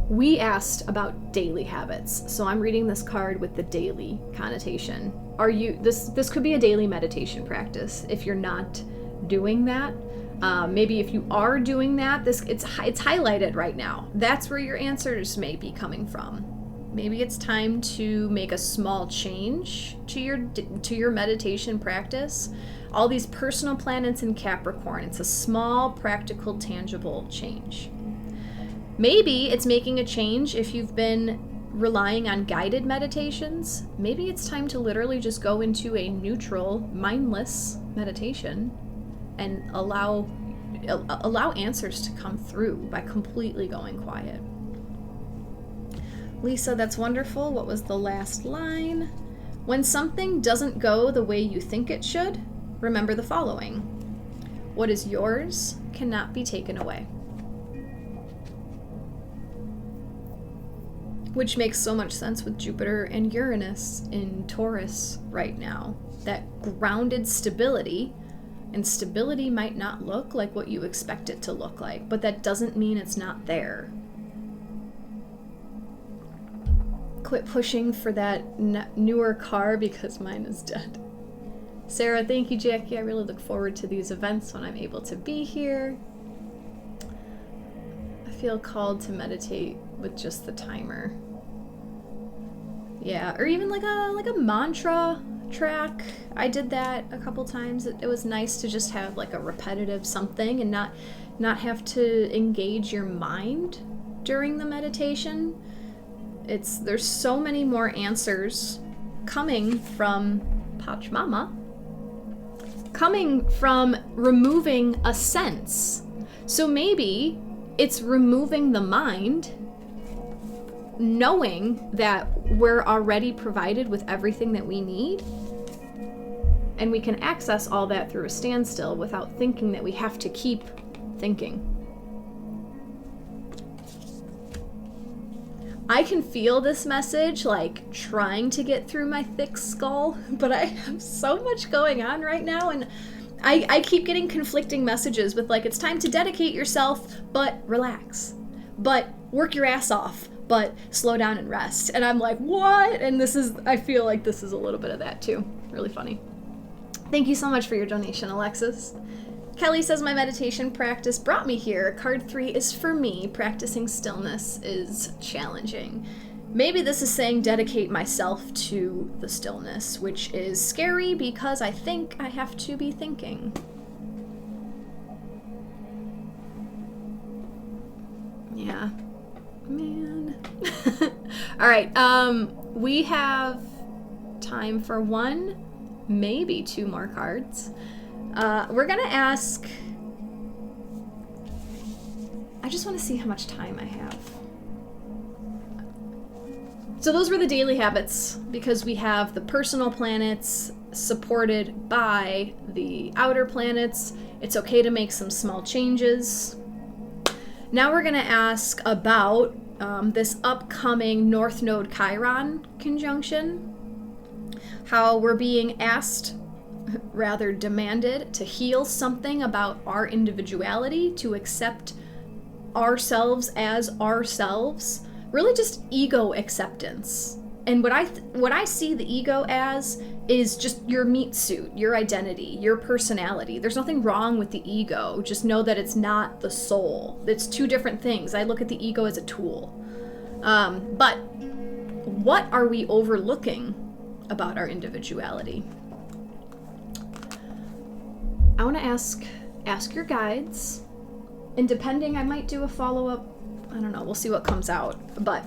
[SPEAKER 1] We asked about daily habits, so I'm reading this card with the daily connotation. This could be a daily meditation practice if you're not doing that. Maybe if you are doing that, it's highlighted right now. That's where your answers may be coming from. Maybe it's time to make a small change to your meditation practice. All these personal planets in Capricorn, it's a small, practical, tangible change. Maybe it's making a change if you've been relying on guided meditations. Maybe it's time to literally just go into a neutral, mindless meditation and allow answers to come through by completely going quiet. Lisa, that's wonderful. What was the last line? When something doesn't go the way you think it should, remember the following. What is yours cannot be taken away. Which makes so much sense with Jupiter and Uranus in Taurus right now. That grounded stability, and stability might not look like what you expect it to look like, but that doesn't mean it's not there. Quit pushing for that newer car because mine is dead. Sarah, thank you, Jackie. I really look forward to these events when I'm able to be here. I feel called to meditate with just the timer. Yeah, or even like a mantra track. I did that a couple times. It was nice to just have like a repetitive something and not have to engage your mind during the meditation. There's so many more answers coming from Pachamama, coming from removing a sense. So maybe it's removing the mind, knowing that we're already provided with everything that we need, and we can access all that through a standstill without thinking that we have to keep thinking. I can feel this message like trying to get through my thick skull, but I have so much going on right now, and I keep getting conflicting messages with like, it's time to dedicate yourself, but relax, but work your ass off, but slow down and rest. And I'm like, what? And I feel like this is a little bit of that too. Really funny. Thank you so much for your donation, Alexis. Kelly says, my meditation practice brought me here. Card 3 is for me. Practicing stillness is challenging. Maybe this is saying dedicate myself to the stillness, which is scary because I think I have to be thinking. Yeah. Man. All right. We have time for one, maybe two more cards. We're going to ask... I just want to see how much time I have. So those were the daily habits, because we have the personal planets supported by the outer planets. It's okay to make some small changes. Now we're going to ask about this upcoming North Node Chiron conjunction. How we're being asked, rather demanded, to heal something about our individuality, to accept ourselves as ourselves. Really just ego acceptance. And what I see the ego as is just your meat suit, your identity, your personality. There's nothing wrong with the ego. Just know that it's not the soul. It's two different things. I look at the ego as a tool. But what are we overlooking about our individuality? I want to ask your guides, and depending, I might do a follow-up. I don't know, we'll see what comes out. But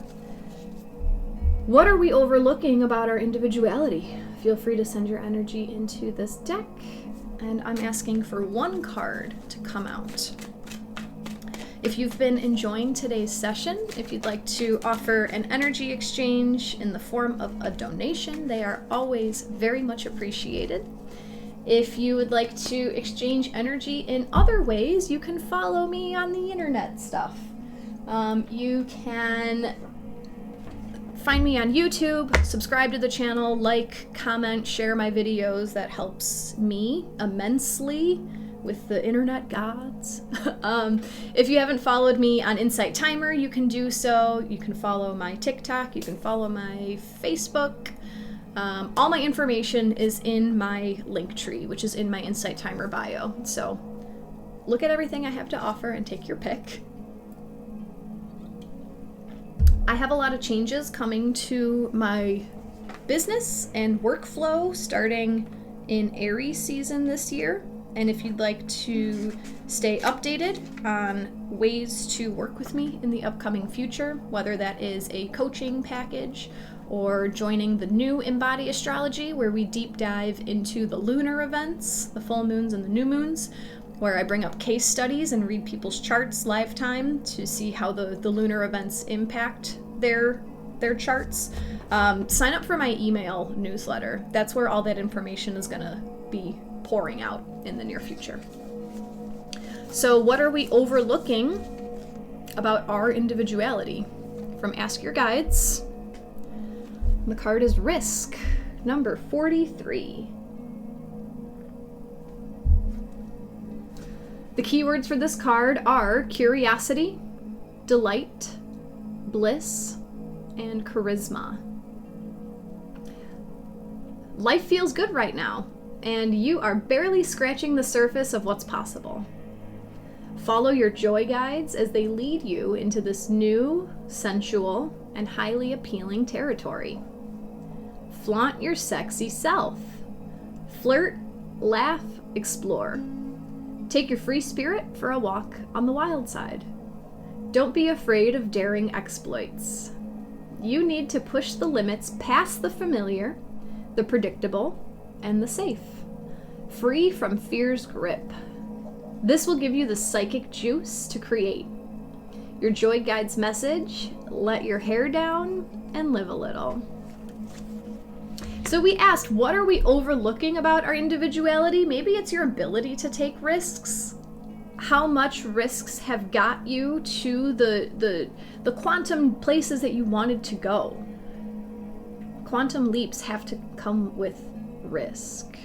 [SPEAKER 1] what are we overlooking about our individuality? Feel free to send your energy into this deck, and I'm asking for one card to come out. If you've been enjoying today's session, if you'd like to offer an energy exchange in the form of a donation, they are always very much appreciated. If you would like to exchange energy in other ways, you can follow me on the internet stuff. You can find me on YouTube, subscribe to the channel, like, comment, share my videos. That helps me immensely with the internet gods. If you haven't followed me on Insight Timer, you can do so. You can follow my TikTok, you can follow my Facebook. All my information is in my link tree, which is in my Insight Timer bio. So look at everything I have to offer and take your pick. I have a lot of changes coming to my business and workflow starting in Aries season this year. And if you'd like to stay updated on ways to work with me in the upcoming future, whether that is a coaching package or joining the new Embody Astrology, where we deep dive into the lunar events, the full moons and the new moons, where I bring up case studies and read people's charts live time to see how the lunar events impact their charts. Sign up for my email newsletter. That's where all that information is going to be pouring out in the near future. So what are we overlooking about our individuality? From Ask Your Guides. The card is Risk, number 43. The keywords for this card are curiosity, delight, bliss, and charisma. Life feels good right now, and you are barely scratching the surface of what's possible. Follow your joy guides as they lead you into this new, sensual, and highly appealing territory. Flaunt your sexy self. Flirt, laugh, explore. Take your free spirit for a walk on the wild side. Don't be afraid of daring exploits. You need to push the limits past the familiar, the predictable, and the safe. Free from fear's grip. This will give you the psychic juice to create. Your joy guide's message: let your hair down and live a little. So we asked, what are we overlooking about our individuality? Maybe it's your ability to take risks. How much risks have got you to the quantum places that you wanted to go? Quantum leaps have to come with risk.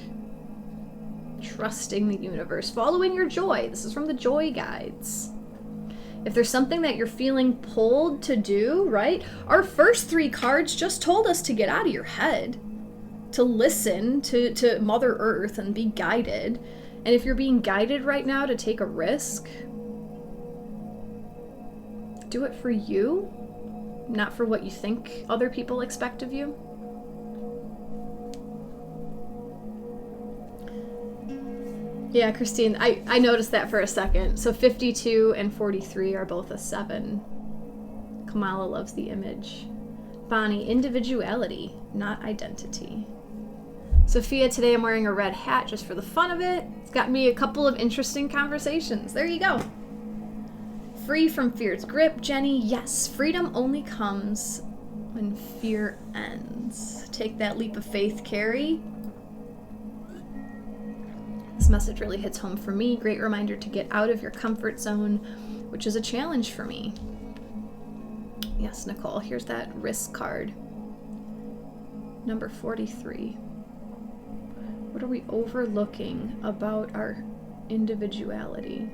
[SPEAKER 1] Trusting the universe, following your joy. This is from the joy guides. If there's something that you're feeling pulled to do, right? Our first 3 cards just told us to get out of your head, to listen to Mother Earth and be guided. And if you're being guided right now to take a risk, do it for you, not for what you think other people expect of you. Yeah, Christine, I noticed that for a second. So 52 and 43 are both a 7. Kamala loves the image. Bonnie, individuality, not identity. Sophia, today I'm wearing a red hat just for the fun of it. It's got me a couple of interesting conversations. There you go. Free from fear's grip. Jenny, yes, freedom only comes when fear ends. Take that leap of faith, Carrie. This message really hits home for me. Great reminder to get out of your comfort zone, which is a challenge for me. Yes, Nicole, here's that risk card. Number 43. What are we overlooking about our individuality?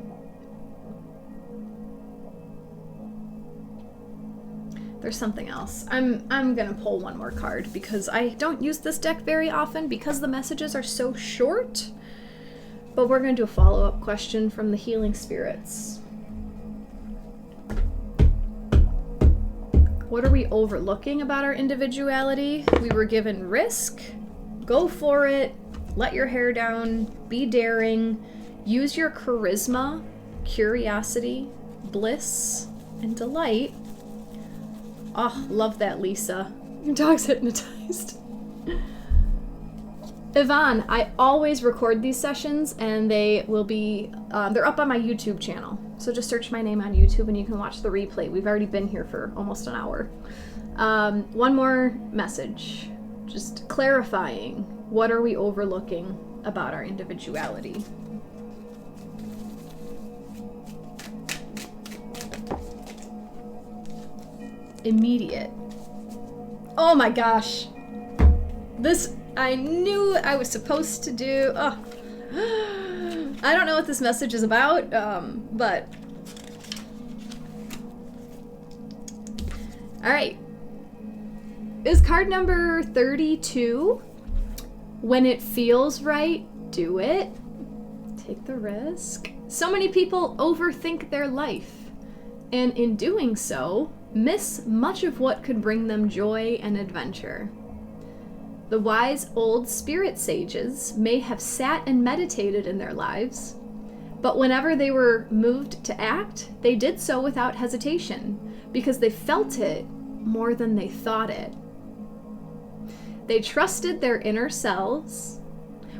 [SPEAKER 1] There's something else. I'm gonna pull one more card because I don't use this deck very often because the messages are so short. But we're gonna do a follow-up question from the healing spirits. What are we overlooking about our individuality? We were given risk. Go for it. Let your hair down. Be daring. Use your charisma, curiosity, bliss, and delight. Oh, love that, Lisa. Your dog's hypnotized. Yvonne, I always record these sessions and they will be, they're up on my YouTube channel. So just search my name on YouTube and you can watch the replay. We've already been here for almost an hour. One more message, just clarifying, what are we overlooking about our individuality? Immediate. Oh my gosh. This, I knew I was supposed to do. Oh. I don't know what this message is about, but. Alright. Is card number 32. When it feels right, do it. Take the risk. So many people overthink their life, and in doing so, miss much of what could bring them joy and adventure. The wise old spirit sages may have sat and meditated in their lives, but whenever they were moved to act, they did so without hesitation, because they felt it more than they thought it. They trusted their inner selves.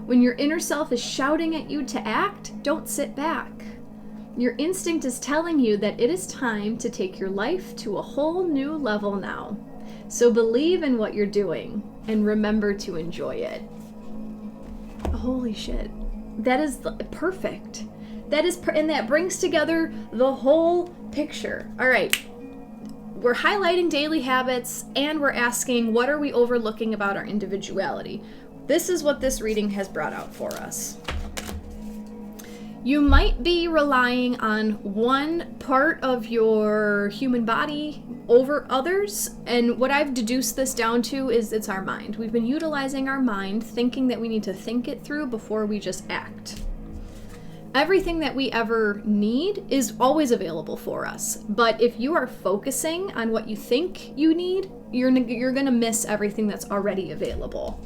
[SPEAKER 1] When your inner self is shouting at you to act, don't sit back. Your instinct is telling you that it is time to take your life to a whole new level now. So believe in what you're doing and remember to enjoy it. Holy shit. That is perfect. That is, and that brings together the whole picture. All right. We're highlighting daily habits and we're asking, what are we overlooking about our individuality? This is what this reading has brought out for us. You might be relying on one part of your human body over others, and what I've deduced this down to is it's our mind. We've been utilizing our mind, thinking that we need to think it through before we just act. Everything that we ever need is always available for us, but if you are focusing on what you think you need, you're gonna miss everything that's already available.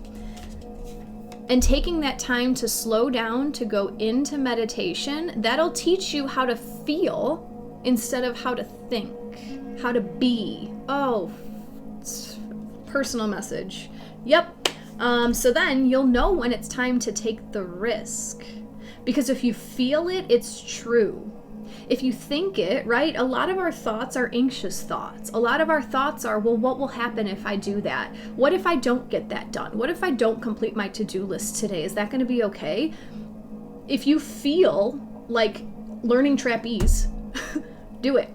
[SPEAKER 1] And taking that time to slow down, to go into meditation, that'll teach you how to feel instead of how to think, how to be. Oh, personal message. Yep. So then you'll know when it's time to take the risk. Because if you feel it, it's true. If you think it, right, a lot of our thoughts are anxious thoughts. A lot of our thoughts are, well, what will happen if I do that? What if I don't get that done? What if I don't complete my to-do list today? Is that going to be okay? If you feel like learning trapeze, do it.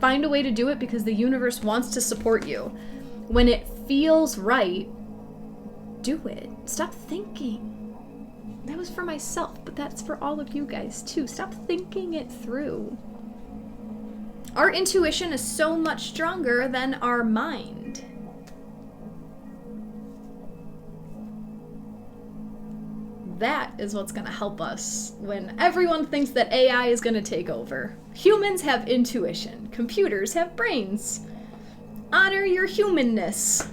[SPEAKER 1] Find a way to do it because the universe wants to support you. When it feels right, do it. Stop thinking. That was for myself, but that's for all of you guys too. Stop thinking it through. Our intuition is so much stronger than our mind. That is what's going to help us when everyone thinks that AI is going to take over. Humans have intuition. Computers have brains. Honor your humanness.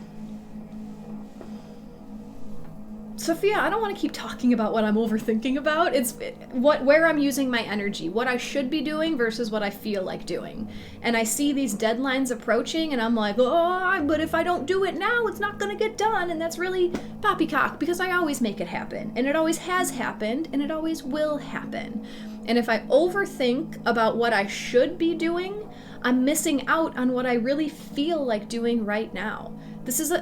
[SPEAKER 1] Sophia, I don't want to keep talking about what I'm overthinking about. It's where I'm using my energy, what I should be doing versus what I feel like doing. And I see these deadlines approaching and I'm like, oh, but if I don't do it now, it's not going to get done. And that's really poppycock because I always make it happen. And it always has happened and it always will happen. And if I overthink about what I should be doing, I'm missing out on what I really feel like doing right now.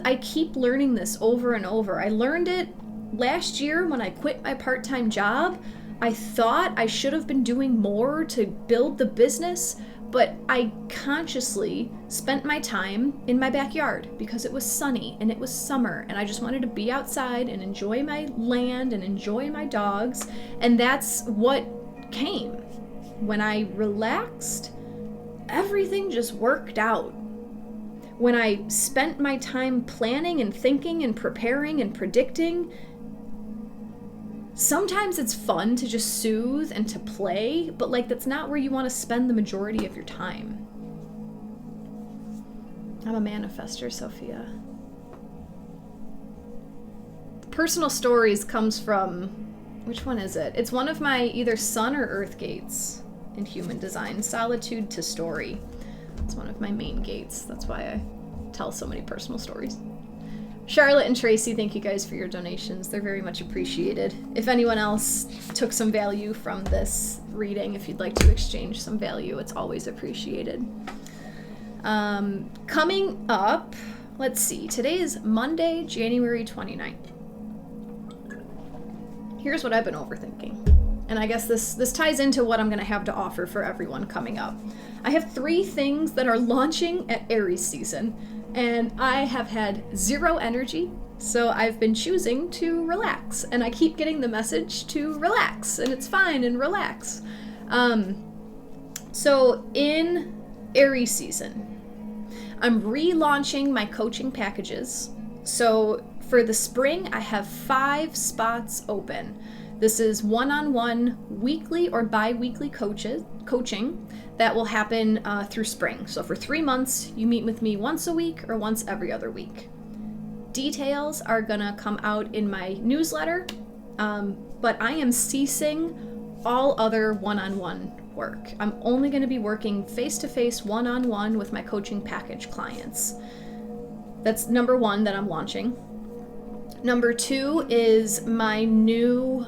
[SPEAKER 1] I keep learning this over and over. I learned it last year when I quit my part-time job. I thought I should have been doing more to build the business, but I consciously spent my time in my backyard because it was sunny and it was summer and I just wanted to be outside and enjoy my land and enjoy my dogs. And that's what came. When I relaxed, everything just worked out. When I spent my time planning and thinking and preparing and predicting, sometimes it's fun to just soothe and to play, but that's not where you want to spend the majority of your time. I'm a manifester, Sophia. The personal stories comes from, which one is it? It's one of my either sun or earth gates in human design, solitude to story. It's one of my main gates. That's why I tell so many personal stories. Charlotte and Tracy, thank you guys for your donations. They're very much appreciated. If anyone else took some value from this reading, if you'd like to exchange some value, it's always appreciated. Coming up, let's see. Today is Monday, January 29th. Here's what I've been overthinking. And I guess this ties into what I'm going to have to offer for everyone coming up. I have 3 things that are launching at Aries season, and I have had 0 energy, so I've been choosing to relax. And I keep getting the message to relax, and it's fine, and relax. So in Aries season, I'm relaunching my coaching packages. So for the spring, I have 5 spots open. This is one-on-one weekly or bi-weekly coaching that will happen through spring. So for 3 months, you meet with me once a week or once every other week. Details are gonna come out in my newsletter, but I am ceasing all other one-on-one work. I'm only gonna be working face-to-face one-on-one with my coaching package clients. That's number 1 that I'm launching. Number 2 is my new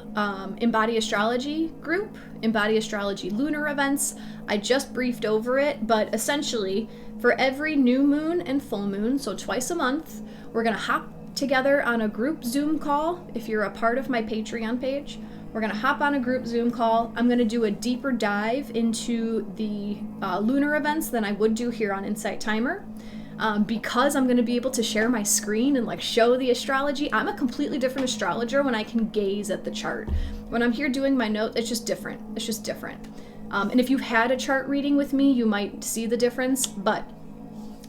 [SPEAKER 1] Embody Astrology group, Embody Astrology lunar events. I just briefed over it, but essentially for every new moon and full moon, so twice a month, we're gonna hop together on a group Zoom call. If you're a part of my Patreon page, we're gonna hop on a group Zoom call. I'm gonna do a deeper dive into the lunar events than I would do here on Insight Timer. Because I'm going to be able to share my screen and show the astrology. I'm a completely different astrologer when I can gaze at the chart. When I'm here doing my note, it's just different. It's just different. And if you've had a chart reading with me, you might see the difference.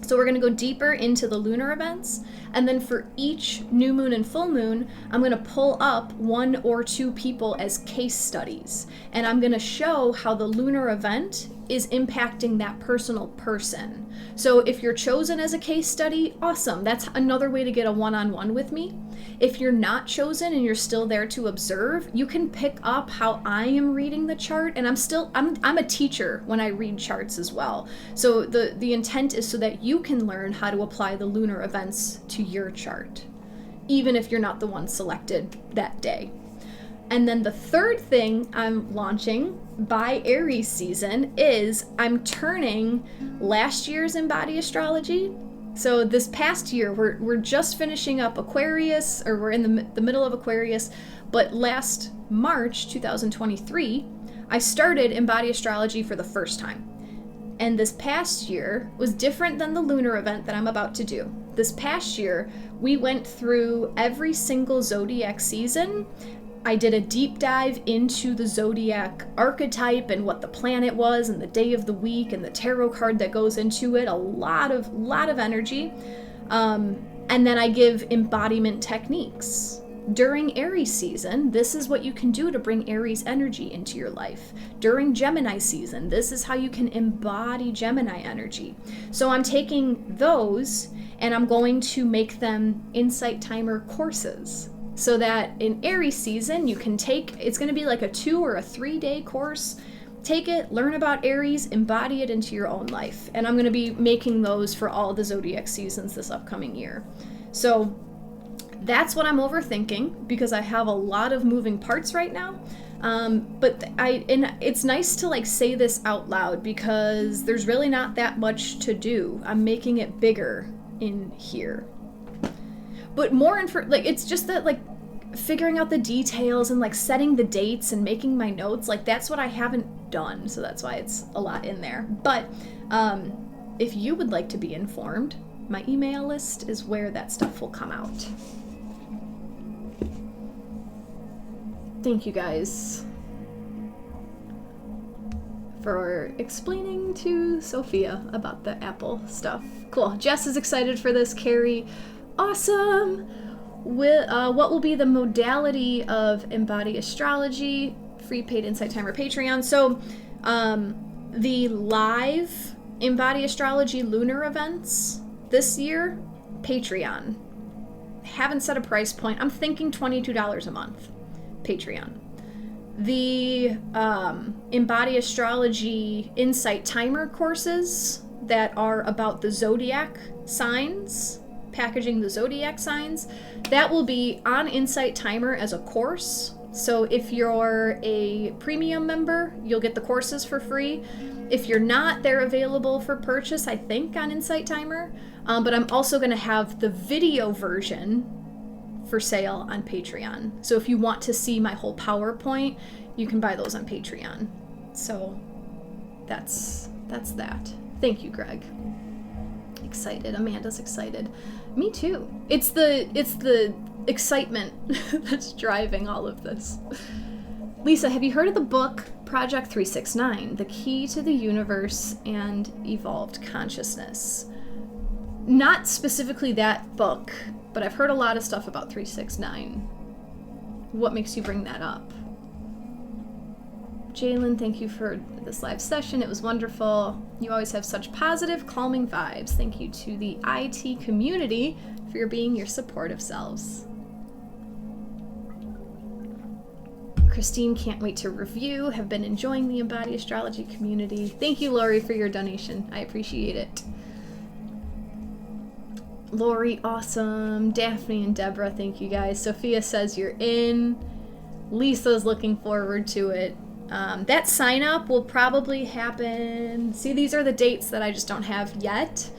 [SPEAKER 1] So we're going to go deeper into the lunar events. And then for each new moon and full moon, I'm going to pull up 1 or 2 people as case studies. And I'm going to show how the lunar event is impacting that personal person. So if you're chosen as a case study, awesome. That's another way to get a one-on-one with me. If you're not chosen and you're still there to observe, you can pick up how I am reading the chart. And I'm a teacher when I read charts as well. So the intent is so that you can learn how to apply the lunar events to your chart, even if you're not the one selected that day. And then the third thing I'm launching by Aries season is I'm turning last year's Embody Astrology. So this past year, we're just finishing up Aquarius, or we're in the middle of Aquarius, but last March 2023, I started Embody Astrology for the first time. And this past year was different than the lunar event that I'm about to do. This past year, we went through every single zodiac season. I did a deep dive into the zodiac archetype and what the planet was and the day of the week and the tarot card that goes into it. A lot of energy. And then I give embodiment techniques. During Aries season, this is what you can do to bring Aries energy into your life. During Gemini season, this is how you can embody Gemini energy. So I'm taking those and I'm going to make them Insight Timer courses. so that in Aries season you can take, it's going to be like a 2 or a 3 day course. Take it, learn about Aries, embody it into your own life. And I'm going to be making those for all the zodiac seasons this upcoming year. So that's what I'm overthinking, because I have a lot of moving parts right now. But it's nice to like say this out loud, because there's really not that much to do. I'm making it bigger in here. But more like, it's just that like figuring out the details and like setting the dates and making my notes, like that's what I haven't done. So that's why it's a lot in there. But if you would like to be informed, my email list is where that stuff will come out. Thank you guys for explaining to Sophia about the Apple stuff. Cool. Jess is excited for this. Carrie, awesome. What will be the modality of Embody Astrology? Free paid insight timer Patreon. So the live Embody Astrology lunar events this year, Patreon. Haven't set a price point. I'm thinking $22 a month. Patreon. The Embody Astrology Insight Timer courses that are about the zodiac signs, packaging the zodiac signs, that will be on Insight Timer as a course. So if you're a premium member, you'll get the courses for free. If you're not, they're available for purchase, I think, on Insight Timer. But I'm also going to have the video version for sale on Patreon. So if you want to see my whole PowerPoint, you can buy those on Patreon. So that's that. Thank you, Greg. Excited. Amanda's excited. Me too. It's the excitement that's driving all of this. Lisa, have you heard of the book Project 369, The Key to the Universe and Evolved Consciousness? Not specifically that book, but I've heard a lot of stuff about 369. What makes you bring that up? Jalen, thank you for this live session. It was wonderful. You always have such positive, calming vibes. Thank you to the IT community for being your supportive selves. Christine, can't wait to review. Have been enjoying the Embody Astrology community. Thank you, Lori, for your donation. I appreciate it. Lori, awesome. Daphne and Deborah, thank you guys. Sophia says you're in. Lisa's looking forward to it. That sign up will probably happen. See, these are the dates that I just don't have yet.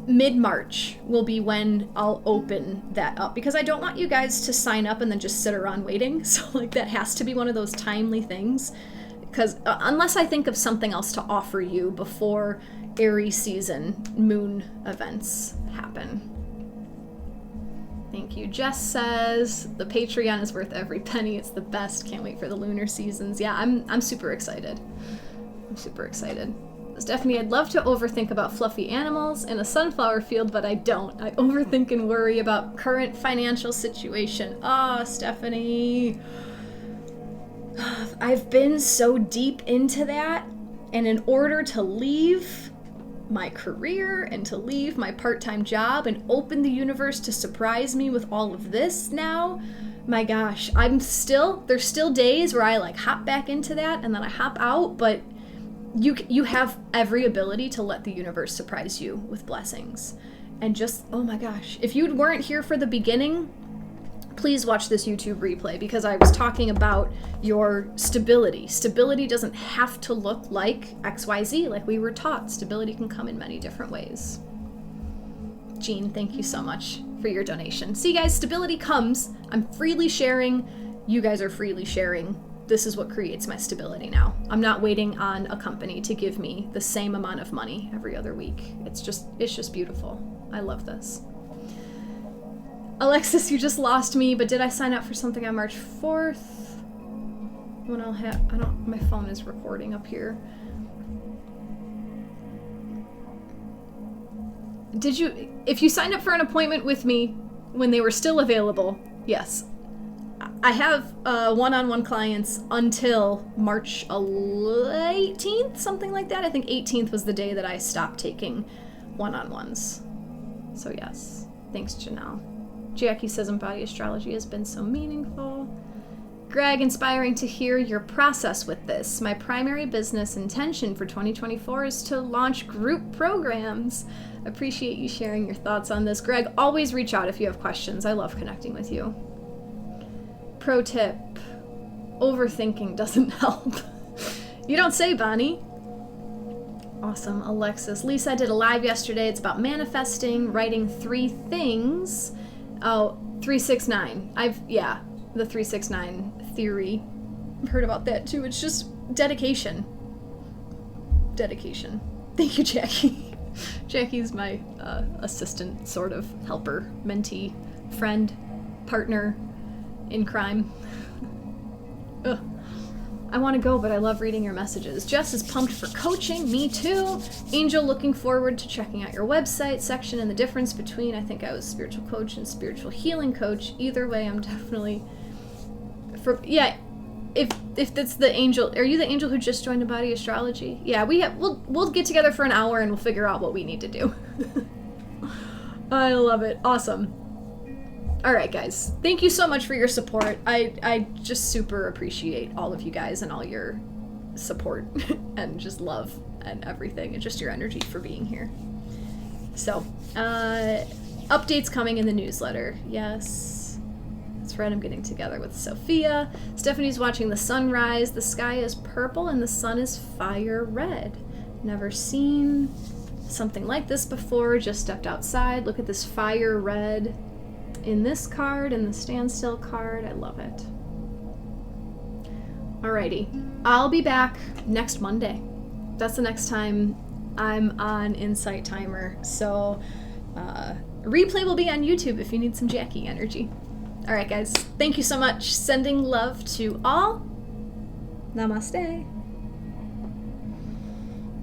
[SPEAKER 1] Mid-March will be when I'll open that up, because I don't want you guys to sign up and then just sit around waiting. So like that has to be one of those timely things, because unless I think of something else to offer you before Aries season moon events happen. Thank you. Jess says the Patreon is worth every penny. It's the best. Can't wait for the lunar seasons. Yeah, I'm super excited. I'm super excited. Stephanie, I'd love to overthink about fluffy animals in a sunflower field, but I don't. I overthink and worry about current financial situation. Ah, Stephanie. I've been so deep into that, and in order to leave my career and to leave my part-time job and open the universe to surprise me with all of this now, my gosh, there's still days where I like hop back into that and then I hop out, but you have every ability to let the universe surprise you with blessings. And just, oh my gosh, if you weren't here for the beginning, please watch this YouTube replay, because I was talking about your stability. Stability doesn't have to look like XYZ, like we were taught. Stability can come in many different ways. Jean, thank you so much for your donation. See, guys, stability comes. I'm freely sharing. You guys are freely sharing. This is what creates my stability now. I'm not waiting on a company to give me the same amount of money every other week. It's just beautiful. I love this. Alexis, you just lost me, but did I sign up for something on March 4th? When my phone is recording up here. If you signed up for an appointment with me when they were still available, yes. I have one-on-one clients until March 18th, something like that. I think 18th was the day that I stopped taking one-on-ones. So yes, thanks, Janelle. Jacqui says Embody Astrology has been so meaningful. Greg, inspiring to hear your process with this. My primary business intention for 2024 is to launch group programs. Appreciate you sharing your thoughts on this. Greg, always reach out if you have questions. I love connecting with you. Pro tip, overthinking doesn't help. You don't say, Bonnie. Awesome, Alexis. Lisa, I did a live yesterday. It's about manifesting, writing 3 things. Oh, 369. The 369 theory. I've heard about that too. It's just dedication. Dedication. Thank you, Jacqui. Jackie's my assistant, sort of helper, mentee, friend, partner in crime. Ugh. I want to go, but I love reading your messages. Jess is pumped for coaching. Me too. Angel, looking forward to checking out your website section and the difference between, I think I was spiritual coach and spiritual healing coach. Either way, I'm definitely... If that's the angel, are you the angel who just joined Embody Astrology? Yeah, we'll get together for an hour and we'll figure out what we need to do. I love it. Awesome. All right, guys. Thank you so much for your support. I just super appreciate all of you guys and all your support and just love and everything and just your energy for being here. So, updates coming in the newsletter. Yes. That's right, I'm getting together with Sophia. Stephanie's watching the sunrise. The sky is purple and the sun is fire red. Never seen something like this before. Just stepped outside. Look at this fire red in this card and the standstill card. I love it. Alrighty. I'll be back next Monday. That's the next time I'm on Insight Timer. So replay will be on YouTube if you need some Jacqui energy. All right, guys. Thank you so much. Sending love to all. Namaste.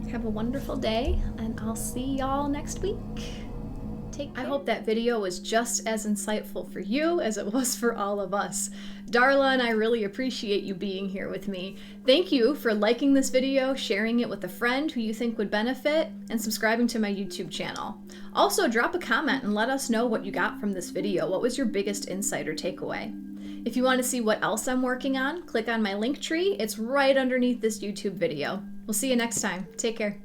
[SPEAKER 1] Have a wonderful day, and I'll see y'all next week. Take care. I hope that video was just as insightful for you as it was for all of us. Darla and I really appreciate you being here with me. Thank you for liking this video, sharing it with a friend who you think would benefit, and subscribing to my YouTube channel. Also, drop a comment and let us know what you got from this video. What was your biggest insight or takeaway? If you want to see what else I'm working on, click on my link tree. It's right underneath this YouTube video. We'll see you next time. Take care.